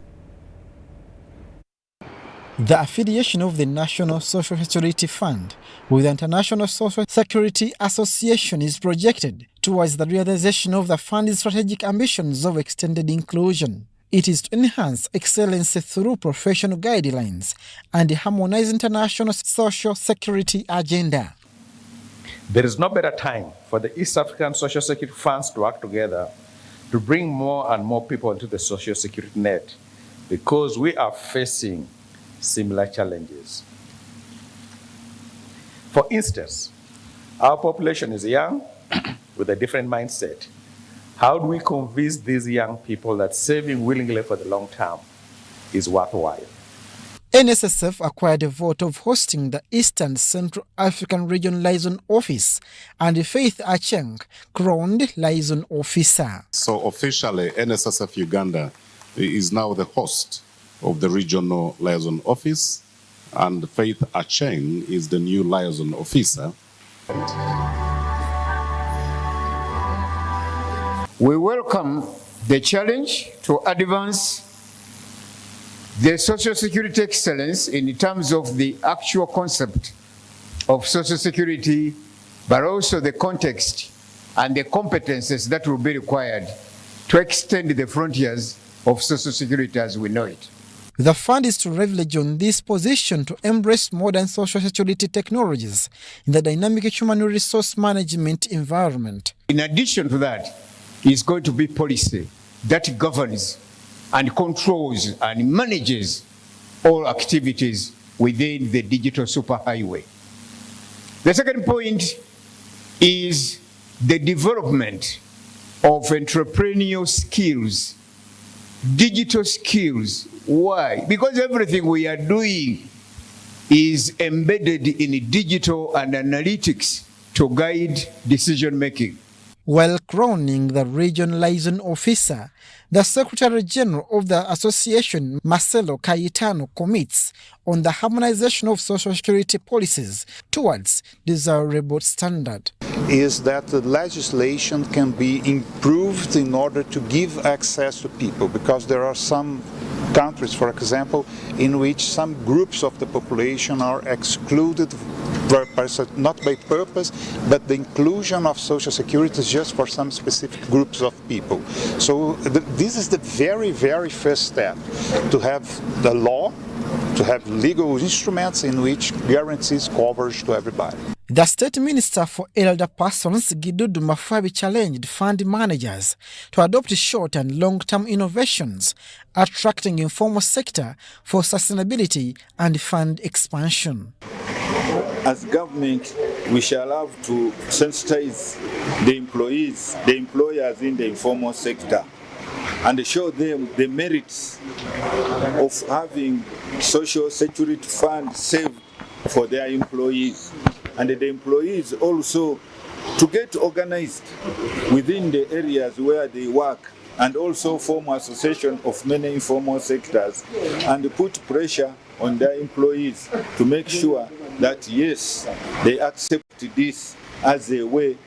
[SPEAKER 3] The affiliation of the National Social Security Fund with the International Social Security Association is projected towards the realization of the fund's strategic ambitions of extended inclusion. It is to enhance excellence through professional guidelines and harmonize international social security agenda.
[SPEAKER 22] There is no better time for the East African Social Security Funds to work together to bring more and more people into the social security net, because we are facing similar challenges. For instance, our population is young with a different mindset. How do we convince these young people that saving willingly for the long term is worthwhile?
[SPEAKER 3] NSSF acquired a vote of hosting the Eastern Central African Region Liaison Office, and Faith Acheng crowned Liaison Officer.
[SPEAKER 23] So officially, NSSF Uganda is now the host of the Regional Liaison Office, and Faith Acheng is the new Liaison Officer.
[SPEAKER 24] We welcome the challenge to advance the social security excellence in terms of the actual concept of social security, but also the context and the competences that will be required to extend the frontiers of social security as we know it.
[SPEAKER 3] The fund is to leverage on this position to embrace modern social security technologies in the dynamic human resource management environment.
[SPEAKER 24] In addition to that, is going to be policy that governs and controls and manages all activities within the digital superhighway. The second point is the development of entrepreneurial skills, digital skills. Why? Because everything we are doing is embedded in digital and analytics to guide decision making.
[SPEAKER 3] While crowning the region liaison officer, the Secretary General of the Association, Marcelo Cayetano, commits on the harmonization of social security policies towards desirable standard.
[SPEAKER 5] Is that the legislation can be improved in order to give access to people, because there are some countries, for example, in which some groups of the population are excluded, not by purpose, but the inclusion of social security is just for some specific groups of people. So this is the very, very first step, to have the law, to have legal instruments in which guarantees coverage to everybody.
[SPEAKER 3] The State Minister for Elder Persons, Gidudu Mafabi, challenged fund managers to adopt short and long-term innovations, attracting informal sector for sustainability and fund expansion.
[SPEAKER 7] As government, we shall have to sensitize the employees, the employers in the informal sector, and show them the merits of having social security funds saved for their employees, and the employees also to get organized within the areas where they work, and also form association of many informal sectors and put pressure on their employees to make sure that yes, they accept this as a way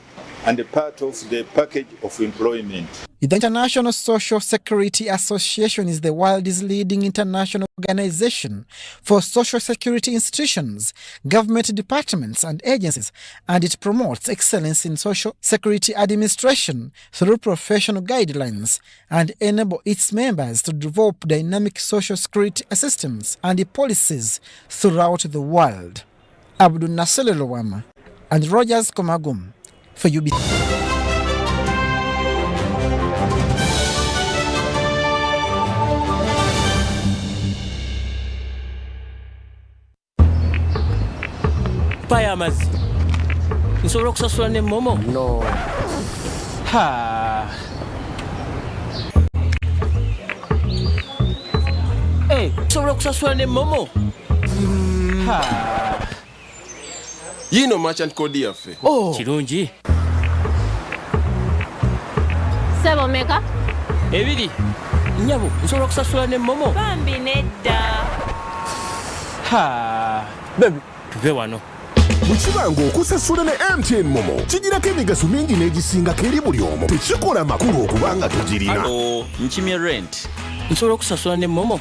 [SPEAKER 7] and a part of the package of employment.
[SPEAKER 3] The International Social Security Association is the world's leading international organization for social security institutions, government departments and agencies, and it promotes excellence in social security administration through professional guidelines and enable its members to develop dynamic social security systems and policies throughout the world. Abdul Nasser Lowama and Rogers Komagum for UBC.
[SPEAKER 8] Paya amazi nsobola okusasula ne momo no ha nsobola okusasula ne momo ha
[SPEAKER 9] yino merchant code yaffe
[SPEAKER 8] kirungi
[SPEAKER 25] sebo meka
[SPEAKER 8] ebiri nyabo nsobola okusasula ne momo
[SPEAKER 25] bambi nedda
[SPEAKER 8] ha baby tuve wano
[SPEAKER 26] Mukibango okusasula ne MTN Momo kigirako emigaso mingi n'egisingako eri buli omu, tekikola makulu okubanga tugirina.
[SPEAKER 8] Hello, nkimye rent nsobola okusasula ne momo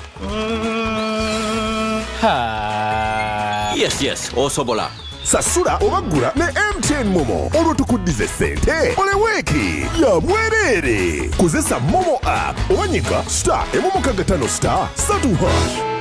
[SPEAKER 8] ha
[SPEAKER 26] yes osobola sasula obaggula ne MTN Momo olwo tukuddize ssente oleweeki ya bwereere. Kozesa Momo app obanyiga *155*3#.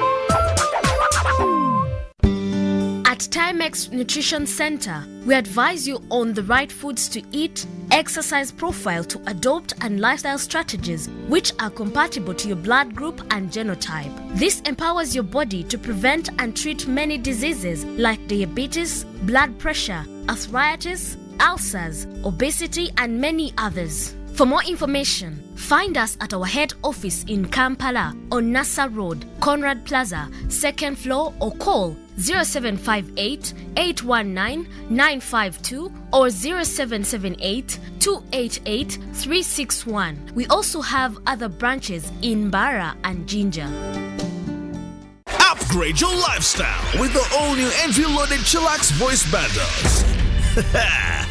[SPEAKER 25] At Timex Nutrition Center, we advise you on the right foods to eat, exercise profile to adopt, and lifestyle strategies which are compatible to your blood group and genotype. This empowers your body to prevent and treat many diseases like diabetes, blood pressure, arthritis, ulcers, obesity, and many others. For more information, find us at our head office in Kampala on Nassa Road, Conrad Plaza, 2nd floor, or call 0758 819 952 or 0778 288 361. We also have other branches in Bara and Jinja.
[SPEAKER 27] Upgrade your lifestyle with the all-new entry-loaded Chillax voice bundles.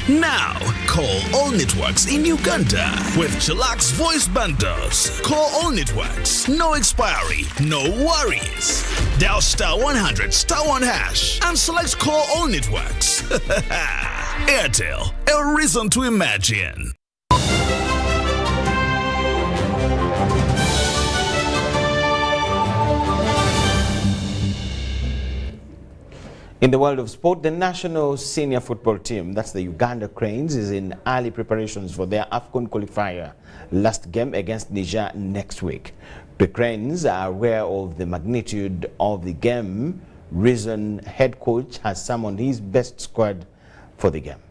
[SPEAKER 27] Now, call all networks in Uganda with Chillax voice bundles. Call all networks, no expiry, no worries. Dial *100*1# and select call all networks. Airtel, a reason to imagine.
[SPEAKER 1] In the world of sport, the national senior football team, that's the Uganda Cranes, is in early preparations for their AFCON qualifier last game against Niger next week. The Cranes are aware of the magnitude of the game. Reason head coach has summoned his best squad for the game.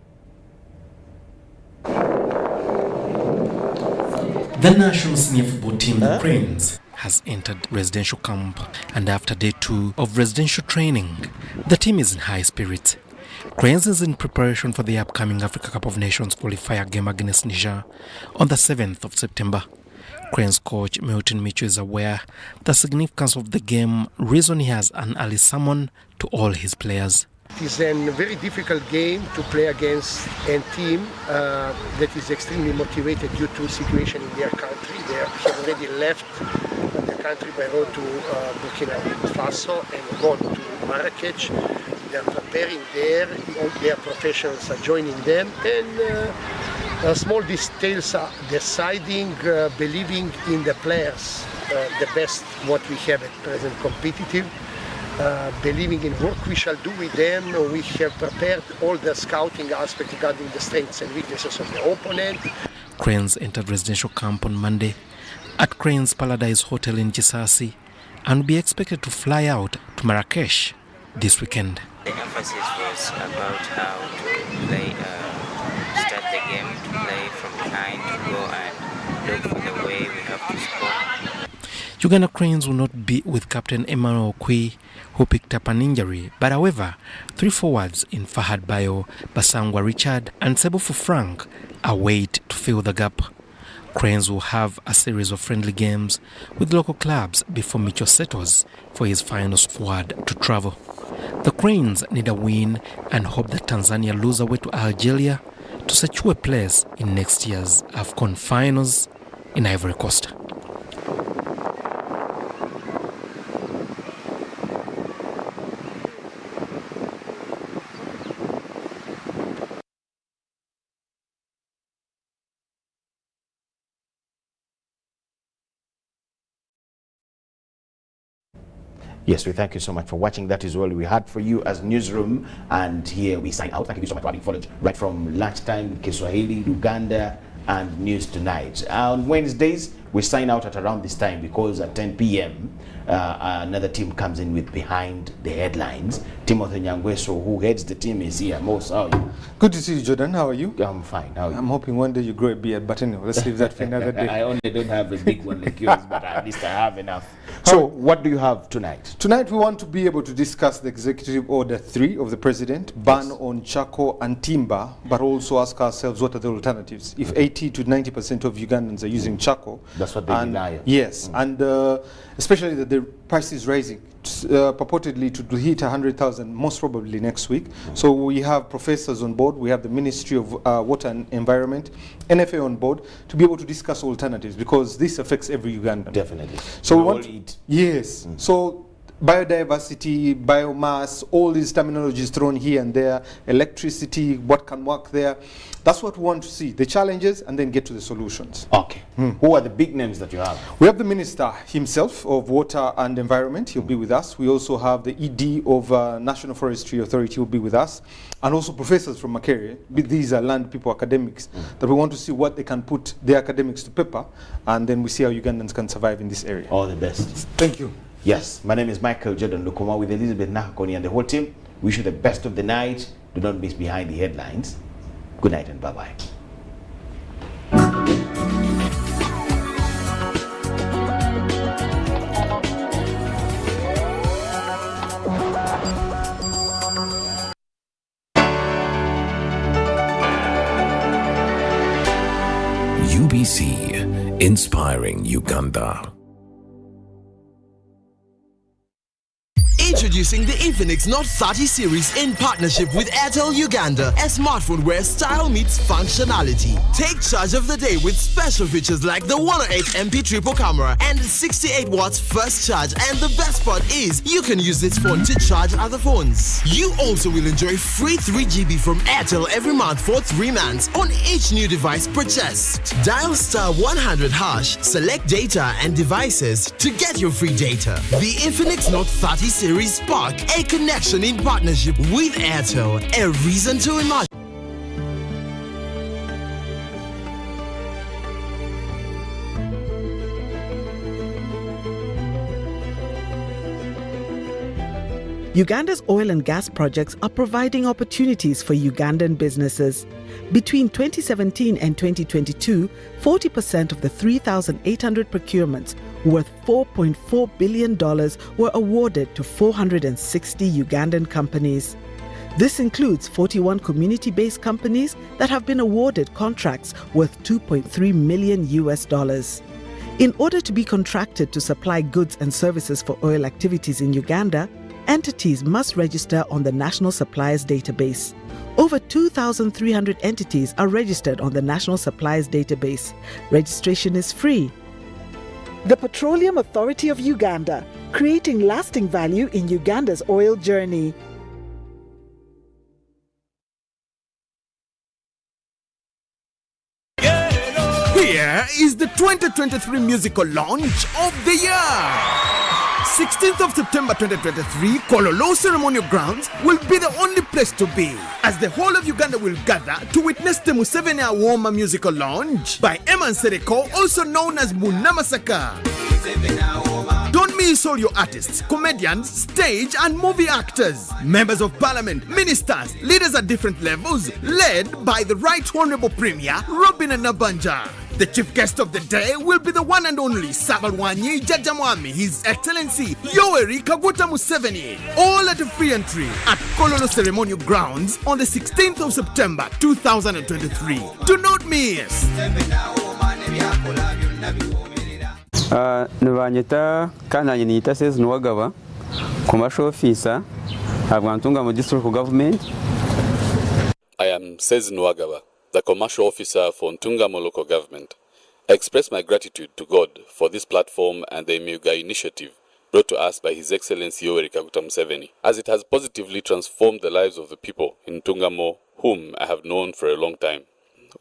[SPEAKER 28] The national senior football team, the Cranes, has entered residential camp, and after day 2 of residential training, the team is in high spirits. Cranes is in preparation for the upcoming Africa Cup of Nations qualifier game against Niger on the 7th of September. Cranes coach Micheal is aware the significance of the game, reason he has an early summon to all his players.
[SPEAKER 6] It is a very difficult game to play against a team that is extremely motivated due to situation in their country. They have already left the country by road to Burkina Faso and gone to Marrakech. They are preparing there, all their professionals are joining them, and small details are deciding, believing in the players, the best what we have at present competitive. Believing in what we shall do with them. We have prepared all the scouting aspect regarding the strengths and weaknesses of the opponent.
[SPEAKER 28] Cranes entered residential camp on Monday at Cranes Paradise Hotel in Chisasi and will be expected to fly out to Marrakesh this weekend.
[SPEAKER 10] The emphasis was about how to play, start the game, to play from behind, to go and look for the way we have to score.
[SPEAKER 28] Uganda Cranes will not be with Captain Emmanuel Okwi, who picked up an injury, but however, 3 forwards in Fahad Bayo, Basangwa Richard and Sebofu Frank await to fill the gap. Cranes will have a series of friendly games with local clubs before Micheal settles for his final squad to travel. The Cranes need a win and hope that Tanzania lose away to Algeria to secure a place in next year's AFCON finals in Ivory Coast.
[SPEAKER 1] Yes, we thank you so much for watching. That is all we had for you as Newsroom, and here we sign out. Thank you so much for having followed right from lunchtime, Kiswahili, Uganda, and News Tonight. On Wednesdays, we sign out at around this time because at 10 p.m. Another team comes in with Behind the Headlines. Timothy Nyangweso, who heads the team, is here. Most, how are you?
[SPEAKER 11] Good to see you, Jordan. How are you?
[SPEAKER 1] I'm fine. How are you?
[SPEAKER 11] I'm hoping one day you grow a beard, but anyway, let's leave that for another day.
[SPEAKER 1] I only don't have a big one like yours, but at least I have enough. So, what do you have tonight?
[SPEAKER 11] Tonight, we want to be able to discuss the Executive Order 3 of the President, ban on charcoal and timber, but also ask ourselves what are the alternatives. If 80 to 90% of Ugandans are using charcoal.
[SPEAKER 1] That's what they deny.
[SPEAKER 11] Yes, and especially that the price is rising, purportedly to hit 100,000, most probably next week. So we have professors on board, we have the Ministry of Water and Environment, NFA on board, to be able to discuss alternatives, because this affects every Ugandan.
[SPEAKER 1] Definitely.
[SPEAKER 11] So we want, yes. So biodiversity, biomass, all these terminologies thrown here and there, electricity, what can work there. That's what we want to see, the challenges, and then get to the solutions.
[SPEAKER 1] Okay. Who are the big names that you have?
[SPEAKER 11] We have the Minister himself of Water and Environment. He'll be with us. We also have the ED of National Forestry Authority who will be with us. And also professors from Makerere. These are land people, academics, that we want to see what they can put their academics to paper, and then we see how Ugandans can survive in this area.
[SPEAKER 1] All the best.
[SPEAKER 11] Thank you.
[SPEAKER 1] Yes, my name is Micheal Jordan Lukomwa with Elizabeth Nakoni and the whole team. Wish you the best of the night. Do not miss Behind the Headlines. Good night and bye-bye.
[SPEAKER 27] UBC, inspiring Uganda.
[SPEAKER 12] Introducing the Infinix Note 30 series in partnership with Airtel Uganda, a smartphone where style meets functionality. Take charge of the day with special features like the 108MP triple camera and 68 watts fast charge, and the best part is you can use this phone to charge other phones. You also will enjoy free 3GB from Airtel every month for 3 months on each new device purchased. Dial *100#, select data and devices to get your free data. The Infinix Note 30 series Spark, a connection in partnership with Airtel, a reason to imagine.
[SPEAKER 13] Uganda's oil and gas projects are providing opportunities for Ugandan businesses. Between 2017 and 2022, 40% of the 3,800 procurements worth $4.4 billion were awarded to 460 Ugandan companies. This includes 41 community-based companies that have been awarded contracts worth $2.3 million. In order to be contracted to supply goods and services for oil activities in Uganda, entities must register on the National Suppliers Database. Over 2,300 entities are registered on the National Suppliers Database. Registration is free. The Petroleum Authority of Uganda, creating lasting value in Uganda's oil journey.
[SPEAKER 14] Here is the 2023 musical launch of the year. 16th of September 2023, Kololo Ceremonial Grounds will be the only place to be, as the whole of Uganda will gather to witness the Museveni Awoma musical launch by Eman Sereko, also known as Munamasaka. Don't miss all your artists, comedians, stage and movie actors, members of parliament, ministers, leaders at different levels, led by the Right Honorable Premier Robin Nabanja. The chief guest of the day will be the one and only Sabalwanyi Jajamwami, His Excellency Yoweri Kaguta Museveni. All at a free entry at Kololo Ceremonial Grounds on the 16th of September 2023. Do not miss.
[SPEAKER 15] Nibanyita kana yinita says Nwagaba, commercial officer, Abantungamo District Government.
[SPEAKER 16] I am Sez Nwagaba, the commercial officer for Ntungamo Local Government. I express my gratitude to God for this platform and the Emyuga initiative brought to us by His Excellency Yoweri Kaguta Museveni, as it has positively transformed the lives of the people in Ntungamo, whom I have known for a long time.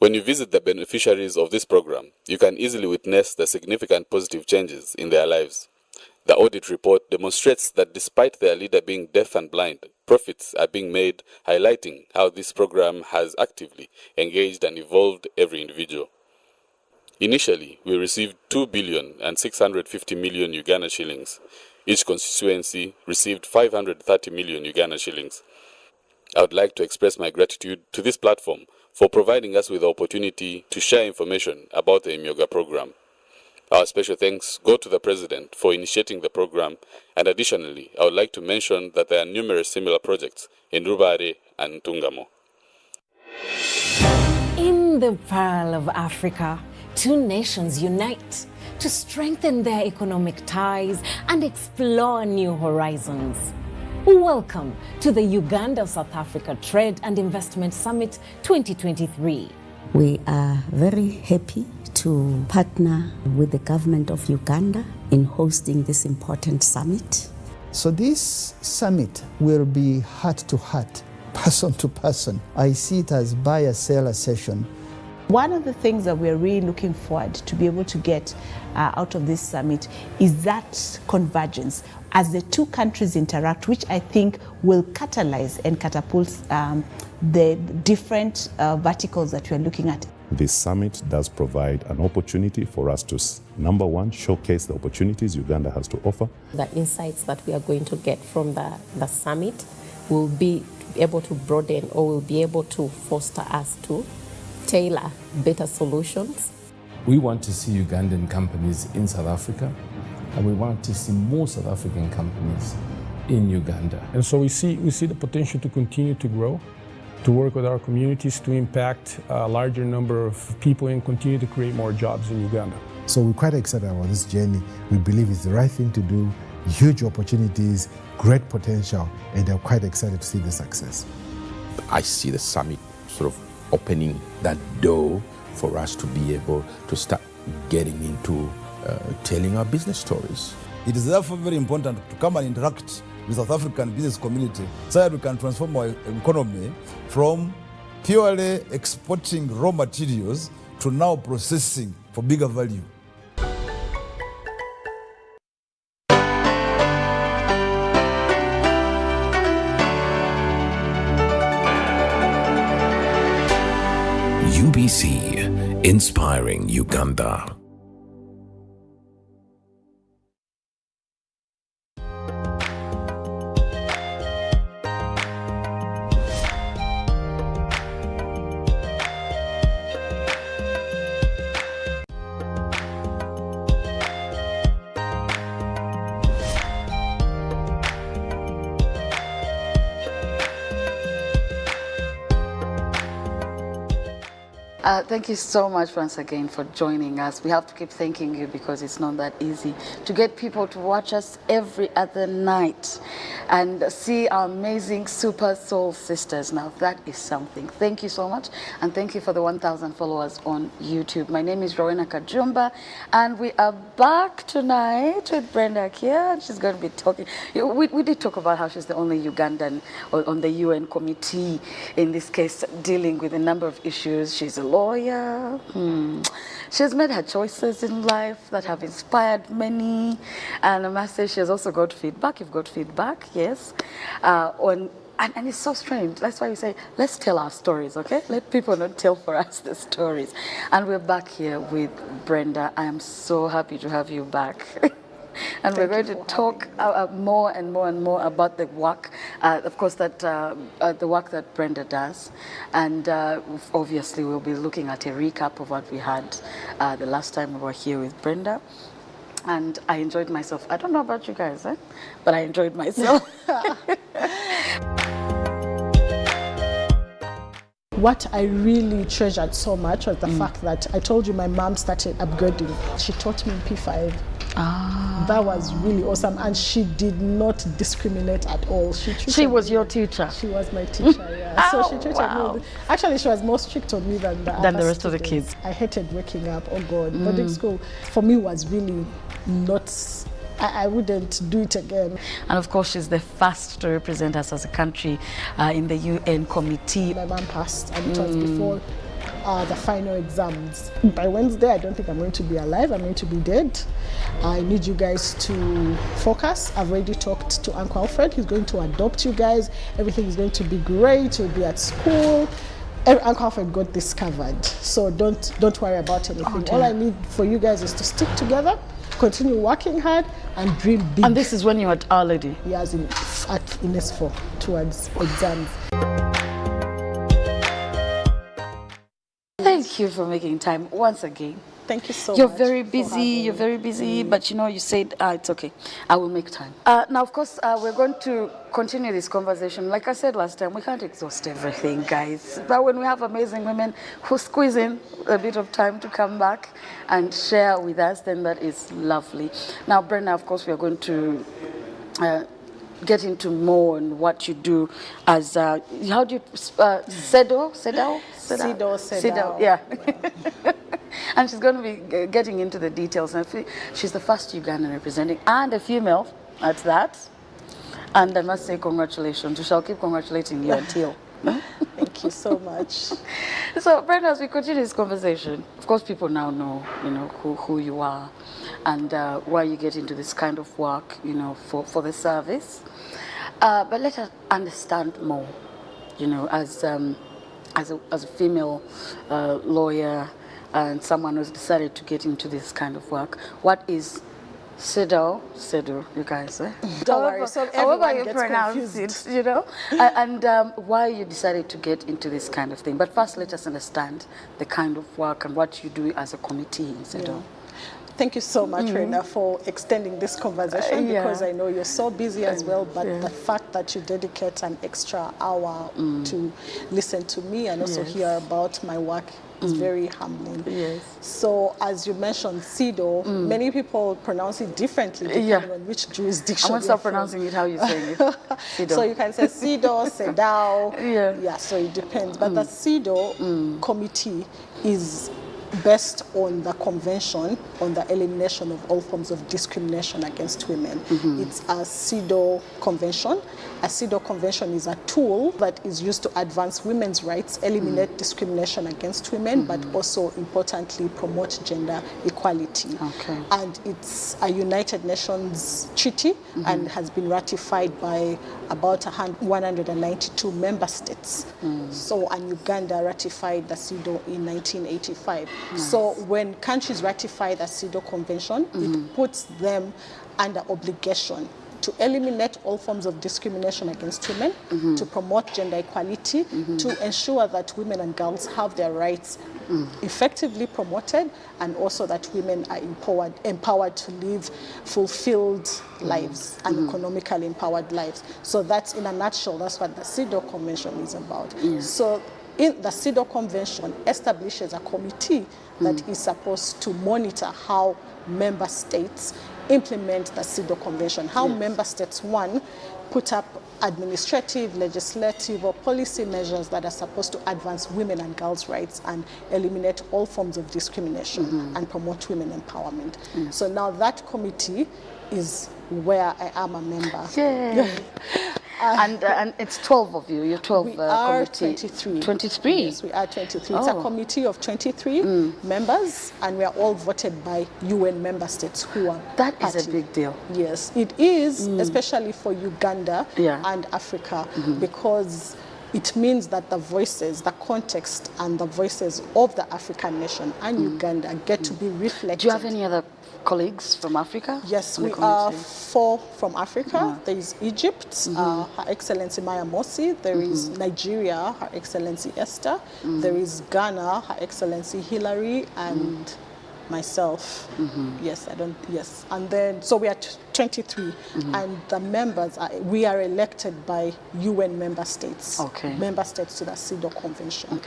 [SPEAKER 16] When you visit the beneficiaries of this program, you can easily witness the significant positive changes in their lives. The audit report demonstrates that despite their leader being deaf and blind, profits are being made, highlighting how this program has actively engaged and evolved every individual. Initially, we received 2,650 million Uganda shillings. Each constituency received 530 million Uganda shillings. I would like to express my gratitude to this platform for providing us with the opportunity to share information about the Emyuga program. Our special thanks go to the President for initiating the program, and additionally, I would like to mention that there are numerous similar projects in Rubare and Ntungamo.
[SPEAKER 17] In the Pearl of Africa, two nations unite to strengthen their economic ties and explore new horizons. Welcome to the Uganda-South Africa Trade and Investment Summit 2023.
[SPEAKER 18] We are very happy to partner with the government of Uganda in hosting this important summit.
[SPEAKER 19] So this summit will be heart to heart, person to person. I see it as buyer-seller session.
[SPEAKER 20] One of the things that we're really looking forward to be able to get out of this summit is that convergence as the two countries interact, which I think will catalyze and catapult the different verticals that we're looking at.
[SPEAKER 21] This summit does provide an opportunity for us to, number one, showcase the opportunities Uganda has to offer.
[SPEAKER 29] The insights that we are going to get from the summit will be able to broaden or will be able to foster us to tailor better solutions.
[SPEAKER 30] We want to see Ugandan companies in South Africa, and we want to see more South African companies in Uganda.
[SPEAKER 31] And so we see the potential to continue to grow, to work with our communities, to impact a larger number of people and continue to create more jobs in Uganda.
[SPEAKER 32] So we're quite excited about this journey. We believe it's the right thing to do, huge opportunities, great potential, and I'm quite excited to see the success.
[SPEAKER 33] I see the summit sort of opening that door for us to be able to start getting into telling our business stories.
[SPEAKER 34] It is therefore very important to come and interact with South African business community so that we can transform our economy from purely exporting raw materials to now processing for bigger value.
[SPEAKER 27] UBC, inspiring Uganda.
[SPEAKER 2] Thank you so much once again for joining us. We have to keep thanking you because it's not that easy to get people to watch us every other night and see our amazing super soul sisters. Now that is something. Thank you so much, and thank you for the 1,000 followers on YouTube. My name is Rowena Kajumba, and we are back tonight with Brenda here. She's going to be talking. We did talk about how she's the only Ugandan on the UN committee, in this case, dealing with a number of issues. She's a lawyer. She has made her choices in life that have inspired many, and I must say she has also got feedback. You've got feedback, yes, and it's so strange. That's why we say, let's tell our stories, okay? Let people not tell for us the stories. And we're back here with Brenda. I am so happy to have you back. And we're going to talk more and more and more about the work, of course, that the work that Brenda does. And obviously, we'll be looking at a recap of what we had the last time we were here with Brenda. And I enjoyed myself. I don't know about you guys, but I enjoyed myself.
[SPEAKER 3] What I really treasured so much was the fact that I told you my mom started upgrading. She taught me in P5. That was really awesome, and she did not discriminate at all. She
[SPEAKER 2] was your teacher.
[SPEAKER 3] She was my teacher, yeah. So she treated me. Actually, she was more strict on me than the
[SPEAKER 2] rest of the kids.
[SPEAKER 3] I hated waking up. Oh God, boarding school for me was really not. I wouldn't do it again.
[SPEAKER 2] And of course, she's the first to represent us as a country in the UN committee.
[SPEAKER 3] My mom passed, and it was before the final exams. By Wednesday, I don't think I'm going to be alive. I'm going to be dead. I need you guys to focus. I've already talked to Uncle Alfred. He's going to adopt you guys. Everything is going to be great. You'll be at school. Uncle Alfred got this covered. So don't worry about anything. All I need for you guys is to stick together, continue working hard, and dream big.
[SPEAKER 2] And this is when you're at Our Lady?
[SPEAKER 3] Yes, in S4 towards exams.
[SPEAKER 2] Thank you for making time once again.
[SPEAKER 3] Thank you so much.
[SPEAKER 2] You're very busy, but you said, it's okay. I will make time. Now, of course, we're going to continue this conversation. Like I said last time, we can't exhaust everything, guys. But when we have amazing women who squeeze in a bit of time to come back and share with us, then that is lovely. Now, Brenda, of course, we are going to get into more on what you do as, how do you, Sedao, yeah. And she's going to be getting into the details. And she's the first Ugandan representing, and a female at that. And I must say congratulations. We shall keep congratulating you until.
[SPEAKER 3] Thank you so much.
[SPEAKER 2] So, Brenda, as we continue this conversation, of course, people now know, who you are and why you get into this kind of work, for the service. But let us understand more, as a female lawyer and someone who's decided to get into this kind of work. What is Sedao, you guys,
[SPEAKER 3] Don't worry, so
[SPEAKER 2] however you
[SPEAKER 3] gets
[SPEAKER 2] pronounce
[SPEAKER 3] confused.
[SPEAKER 2] it, and why you decided to get into this kind of thing. But first, let us understand the kind of work and what you do as a committee in Sedao.
[SPEAKER 3] Yeah. Thank you so much, Rena, for extending this conversation because I know you're so busy as well, but the fact that you dedicate an extra hour to listen to me and also hear about my work is very humbling.
[SPEAKER 2] Yes.
[SPEAKER 3] So, as you mentioned, Sido, many people pronounce it differently depending on which jurisdiction.
[SPEAKER 2] I won't stop pronouncing it how you're saying it. Sido.
[SPEAKER 3] So you can say Sido, Sedao. Yeah, so it depends. But the Sido committee is based on the Convention on the Elimination of All Forms of Discrimination Against Women. It's a CEDAW Convention. A CEDAW Convention is a tool that is used to advance women's rights, eliminate discrimination against women, but also, importantly, promote gender equality.
[SPEAKER 2] Okay.
[SPEAKER 3] And it's a United Nations treaty and has been ratified by about 192 member states. So, and Uganda ratified the CEDAW in 1985. So when countries ratify the CEDAW Convention, it puts them under obligation to eliminate all forms of discrimination against women, to promote gender equality, to ensure that women and girls have their rights effectively promoted, and also that women are empowered to live fulfilled lives and economically empowered lives. So that's, in a nutshell, that's what the CEDAW Convention is about. So in the CEDAW Convention establishes a committee that is supposed to monitor how member states implement the CEDAW Convention, how member states, one, put up administrative, legislative, or policy measures that are supposed to advance women and girls' rights and eliminate all forms of discrimination and promote women empowerment. So now that committee is where I am a member.
[SPEAKER 2] Yay. And it's 12 of you. You're 12
[SPEAKER 3] we are
[SPEAKER 2] committee.
[SPEAKER 3] 23.
[SPEAKER 2] 23?
[SPEAKER 3] Yes, we are 23. It's a committee of 23 members, and we are all voted by UN member states who are
[SPEAKER 2] That is a big deal.
[SPEAKER 3] Yes, it is, especially for Uganda and Africa, because it means that the voices, the context, and the voices of the African nation and Uganda get to be reflected.
[SPEAKER 2] Do you have any other colleagues from Africa?
[SPEAKER 3] Yes, we are 4 from Africa. There is Egypt, Her Excellency Maya Mosi. There is Nigeria, Her Excellency Esther. There is Ghana, Her Excellency Hillary, and myself. Yes. And then, so we are 23, and the members, we are elected by UN member states. Member states to the CEDAW Convention.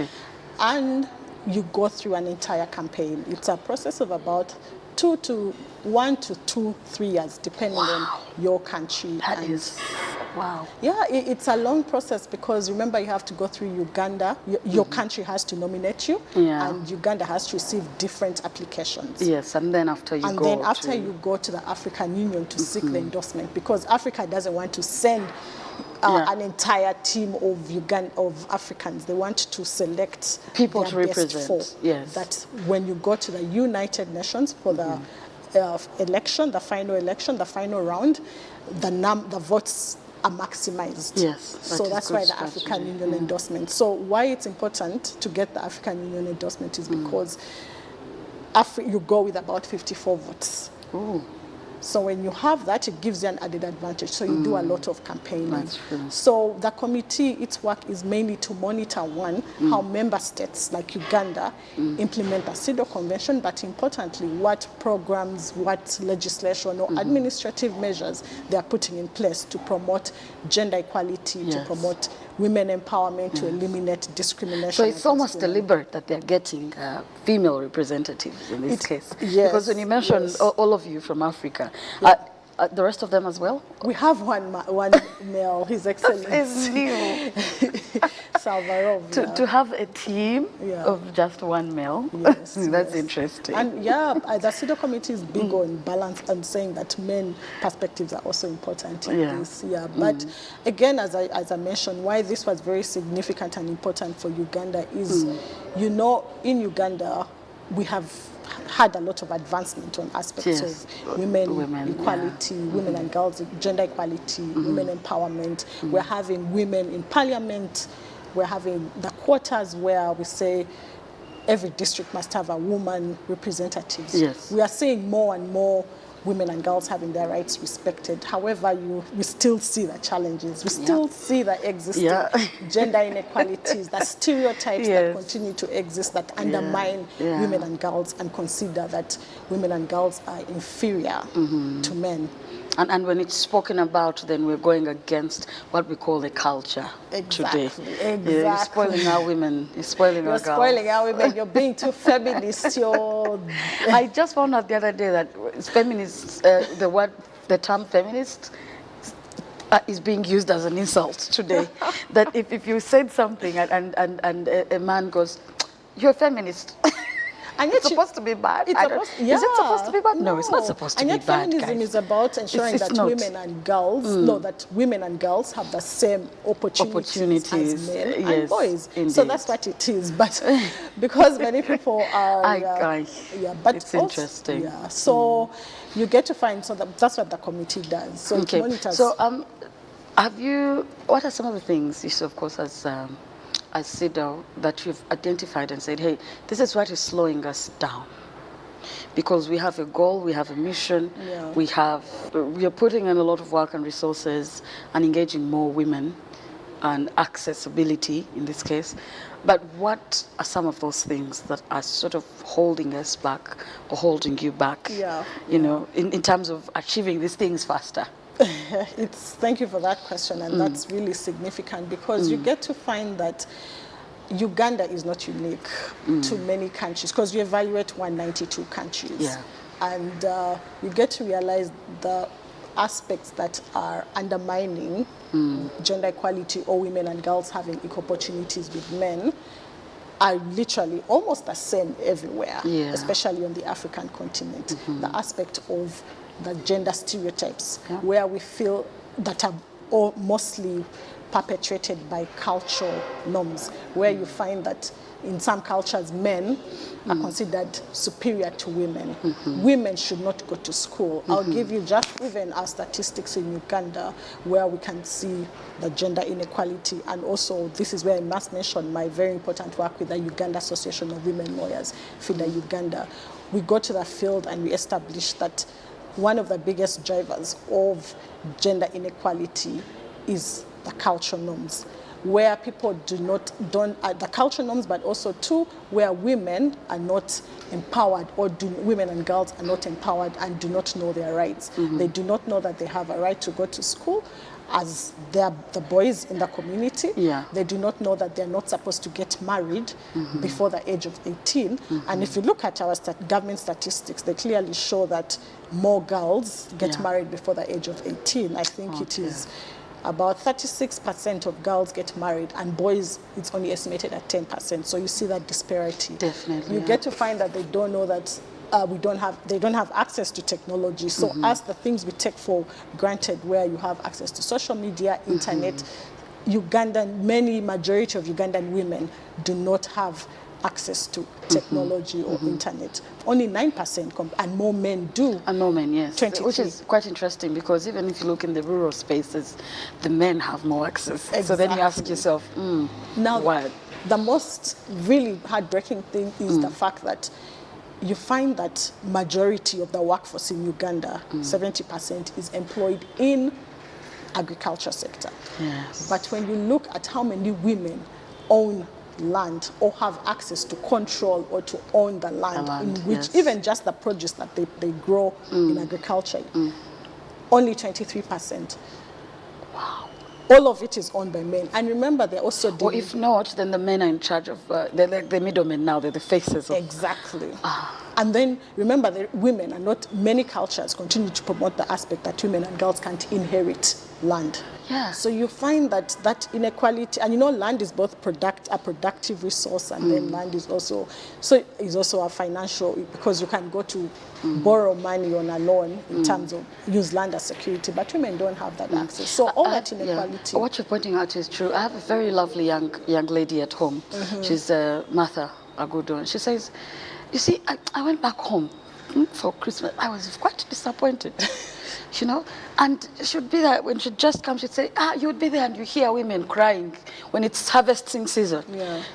[SPEAKER 3] And you go through an entire campaign. It's a process of about 1 to 2, 3 years, depending on your country.
[SPEAKER 2] That is, wow.
[SPEAKER 3] Yeah, it's a long process because remember you have to go through Uganda. Your country has to nominate you, and Uganda has to receive different applications.
[SPEAKER 2] Yes, and then after you
[SPEAKER 3] go to the African Union to seek the endorsement, because Africa doesn't want to send an entire team of Africans. They want to select
[SPEAKER 2] people
[SPEAKER 3] their
[SPEAKER 2] to
[SPEAKER 3] best
[SPEAKER 2] represent.
[SPEAKER 3] 4.
[SPEAKER 2] Yes.
[SPEAKER 3] That when you go to the United Nations for the election, the final round, the votes are maximized.
[SPEAKER 2] Yes.
[SPEAKER 3] So that's why the African Union endorsement. So why it's important to get the African Union endorsement is because you go with about 54 votes.
[SPEAKER 2] Ooh.
[SPEAKER 3] So when you have that, it gives you an added advantage. So you do a lot of campaigning.
[SPEAKER 2] That's true.
[SPEAKER 3] So the committee, its work is mainly to monitor, one, how member states like Uganda implement the CEDAW Convention, but importantly, what programs, what legislation or administrative measures they are putting in place to promote gender equality, to promote women empowerment, to eliminate discrimination.
[SPEAKER 2] So it's almost deliberate that they're getting female representatives in this case.
[SPEAKER 3] Yes.
[SPEAKER 2] Because when you mentioned all of you from Africa, the rest of them as well?
[SPEAKER 3] We have one male, His Excellency.
[SPEAKER 2] Is new.
[SPEAKER 3] Salvarov.
[SPEAKER 2] To have a team of just one male, that's interesting.
[SPEAKER 3] And the CEDAW committee is big on balance and saying that men perspectives are also important in this. But again, as I mentioned, why this was very significant and important for Uganda is, in Uganda, we have had a lot of advancement on aspects of women equality, women and girls, gender equality, women empowerment. We're having women in parliament. We're having the quotas where we say every district must have a woman representatives.
[SPEAKER 2] Yes.
[SPEAKER 3] We are seeing more and more women and girls having their rights respected. However, we still see the challenges. We still see the existing gender inequalities, the stereotypes that continue to exist that undermine women and girls and consider that women and girls are inferior to men.
[SPEAKER 2] And when it's spoken about, then we're going against what we call the culture today.
[SPEAKER 3] Exactly.
[SPEAKER 2] You're spoiling our women. You're spoiling our girls.
[SPEAKER 3] You're spoiling our women. You're being too feminist.
[SPEAKER 2] I just found out the other day that feminists, the term feminist is being used as an insult today. That if you said something and a man goes, "You're a feminist."
[SPEAKER 3] And
[SPEAKER 2] it's supposed to be bad. Is it supposed to be bad? No, it's not supposed to be bad.
[SPEAKER 3] And yet feminism is about ensuring that women and girls that women and girls have the same opportunities as men and boys.
[SPEAKER 2] Indeed.
[SPEAKER 3] So that's what it is. But because many people are but
[SPEAKER 2] it's interesting.
[SPEAKER 3] So you get to find that's what the committee does. So it monitors.
[SPEAKER 2] So what are some of the things you of course as CEDAW that you've identified and said, hey, this is what is slowing us down? Because we have a goal, we have a mission, we are putting in a lot of work and resources and engaging more women and accessibility in this case. But what are some of those things that are sort of holding us back or holding you back, in terms of achieving these things faster?
[SPEAKER 3] Thank you for that question, and that's really significant because you get to find that Uganda is not unique to many countries because we evaluate 192 countries.
[SPEAKER 2] Yeah.
[SPEAKER 3] And you get to realize the aspects that are undermining gender equality or women and girls having equal opportunities with men are literally almost the same everywhere, especially on the African continent. The aspect of the gender stereotypes, where we feel that are all mostly perpetuated by cultural norms, where you find that in some cultures, men are considered superior to women. Women should not go to school. I'll give you just even our statistics in Uganda, where we can see the gender inequality. And also, this is where I must mention my very important work with the Uganda Association of Women Lawyers, FIDA Uganda. We go to the field and we establish that one of the biggest drivers of gender inequality is the cultural norms, where people the cultural norms, but also too, where women are not empowered, or women and girls are not empowered and do not know their rights. They do not know that they have a right to go to school as the boys in the community. They do not know that they're not supposed to get married before the age of 18. And if you look at our government statistics, they clearly show that more girls get married before the age of 18. I think it is about 36% of girls get married, and boys, it's only estimated at 10%. So you see that disparity.
[SPEAKER 2] Definitely.
[SPEAKER 3] You get to find that they don't know that they don't have access to technology. So as the things we take for granted, where you have access to social media, internet, majority of Ugandan women do not have access to technology or internet. Only 9%, and more men do.
[SPEAKER 2] And more men, yes.
[SPEAKER 3] 23.
[SPEAKER 2] Which is quite interesting, because even if you look in the rural spaces, the men have more access.
[SPEAKER 3] Exactly.
[SPEAKER 2] So then you ask yourself,
[SPEAKER 3] now,
[SPEAKER 2] what?
[SPEAKER 3] The most really heartbreaking thing is the fact that you find that majority of the workforce in Uganda, 70%, is employed in agriculture sector.
[SPEAKER 2] Yes.
[SPEAKER 3] But when you look at how many women own land or have access to control or to own the land, in which even just the produce that they grow in agriculture, only 23%.
[SPEAKER 2] Wow.
[SPEAKER 3] All of it is owned by men. And remember, they're also
[SPEAKER 2] Or if not, then the men are in charge of, they're like the middlemen now, they're the faces of...
[SPEAKER 3] Exactly. And then remember, the women are not, many cultures continue to promote the aspect that women and girls can't inherit land.
[SPEAKER 2] Yeah.
[SPEAKER 3] So you find that inequality, and land is both a productive resource, and then land is also a financial, because you can go to borrow money on a loan in terms of use land as security, but women don't have that access. So all that inequality.
[SPEAKER 2] What you're pointing out is true. I have a very lovely young lady at home. She's Martha Agudo, and she says, you see, I went back home for Christmas. I was quite disappointed. And she'd be there, when she'd just come, she'd say, you'd be there and you hear women crying when it's harvesting season.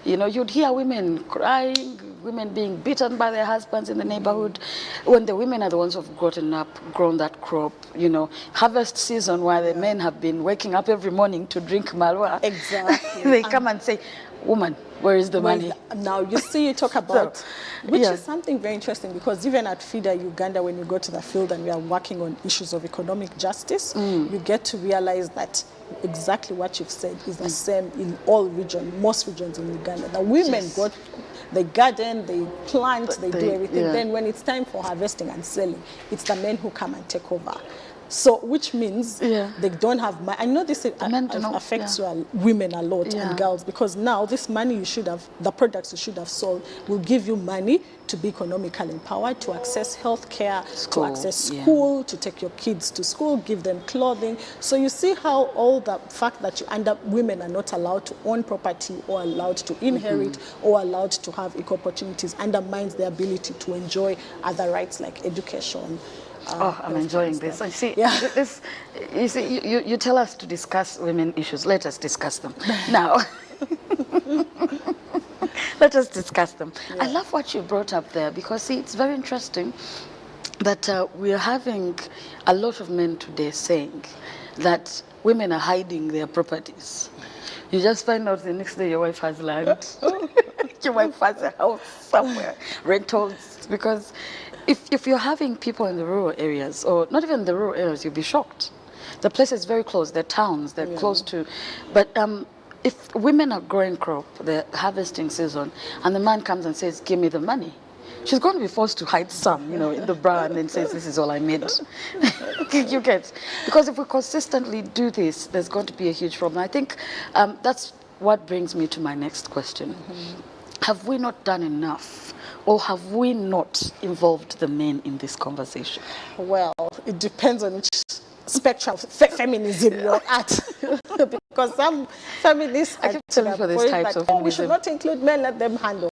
[SPEAKER 2] You'd hear women crying, women being beaten by their husbands in the neighborhood, when the women are the ones who've grown that crop, harvest season, while the men have been waking up every morning to drink malwa.
[SPEAKER 3] Exactly.
[SPEAKER 2] They come and say, woman, where is the money?
[SPEAKER 3] Now, you see, you talk about, which is something very interesting, because even at FIDA Uganda, when you go to the field and we are working on issues of economic justice, you get to realize that exactly what you've said is the same in all regions, most regions in Uganda. The women they garden, they plant, they do everything. Then when it's time for harvesting and selling, it's the men who come and take over. So, which means they don't have money. I know this affects women a lot and girls, because now this money the products you should have sold will give you money to be economically empowered, to access health care, to access school, to take your kids to school, give them clothing. So you see how all the fact that women are not allowed to own property or allowed to inherit or allowed to have equal opportunities undermines their ability to enjoy other rights like education.
[SPEAKER 2] I'm enjoying this. I see. You tell us to discuss women issues. Let us discuss them now. Let us discuss them. I love what you brought up there, because it's very interesting that we are having a lot of men today saying that women are hiding their properties. You just find out the next day your wife has land, your wife has a house somewhere, rentals, because if you're having people in the rural areas, or not even the rural areas, you'll be shocked. The place is very close. They're towns. They're close to, but if women are growing crop, the harvesting season, and the man comes and says, give me the money, she's going to be forced to hide some, you know, in the bra and then says, this is all I made. You get? Because if we consistently do this, there's going to be a huge problem. I think that's what brings me to my next question. Have we not done enough, or have we not involved the men in this conversation?
[SPEAKER 3] Well, it depends on which spectrum of feminism you're at. Because some feminists
[SPEAKER 2] I keep telling for these types of
[SPEAKER 3] we should not include men, let them handle.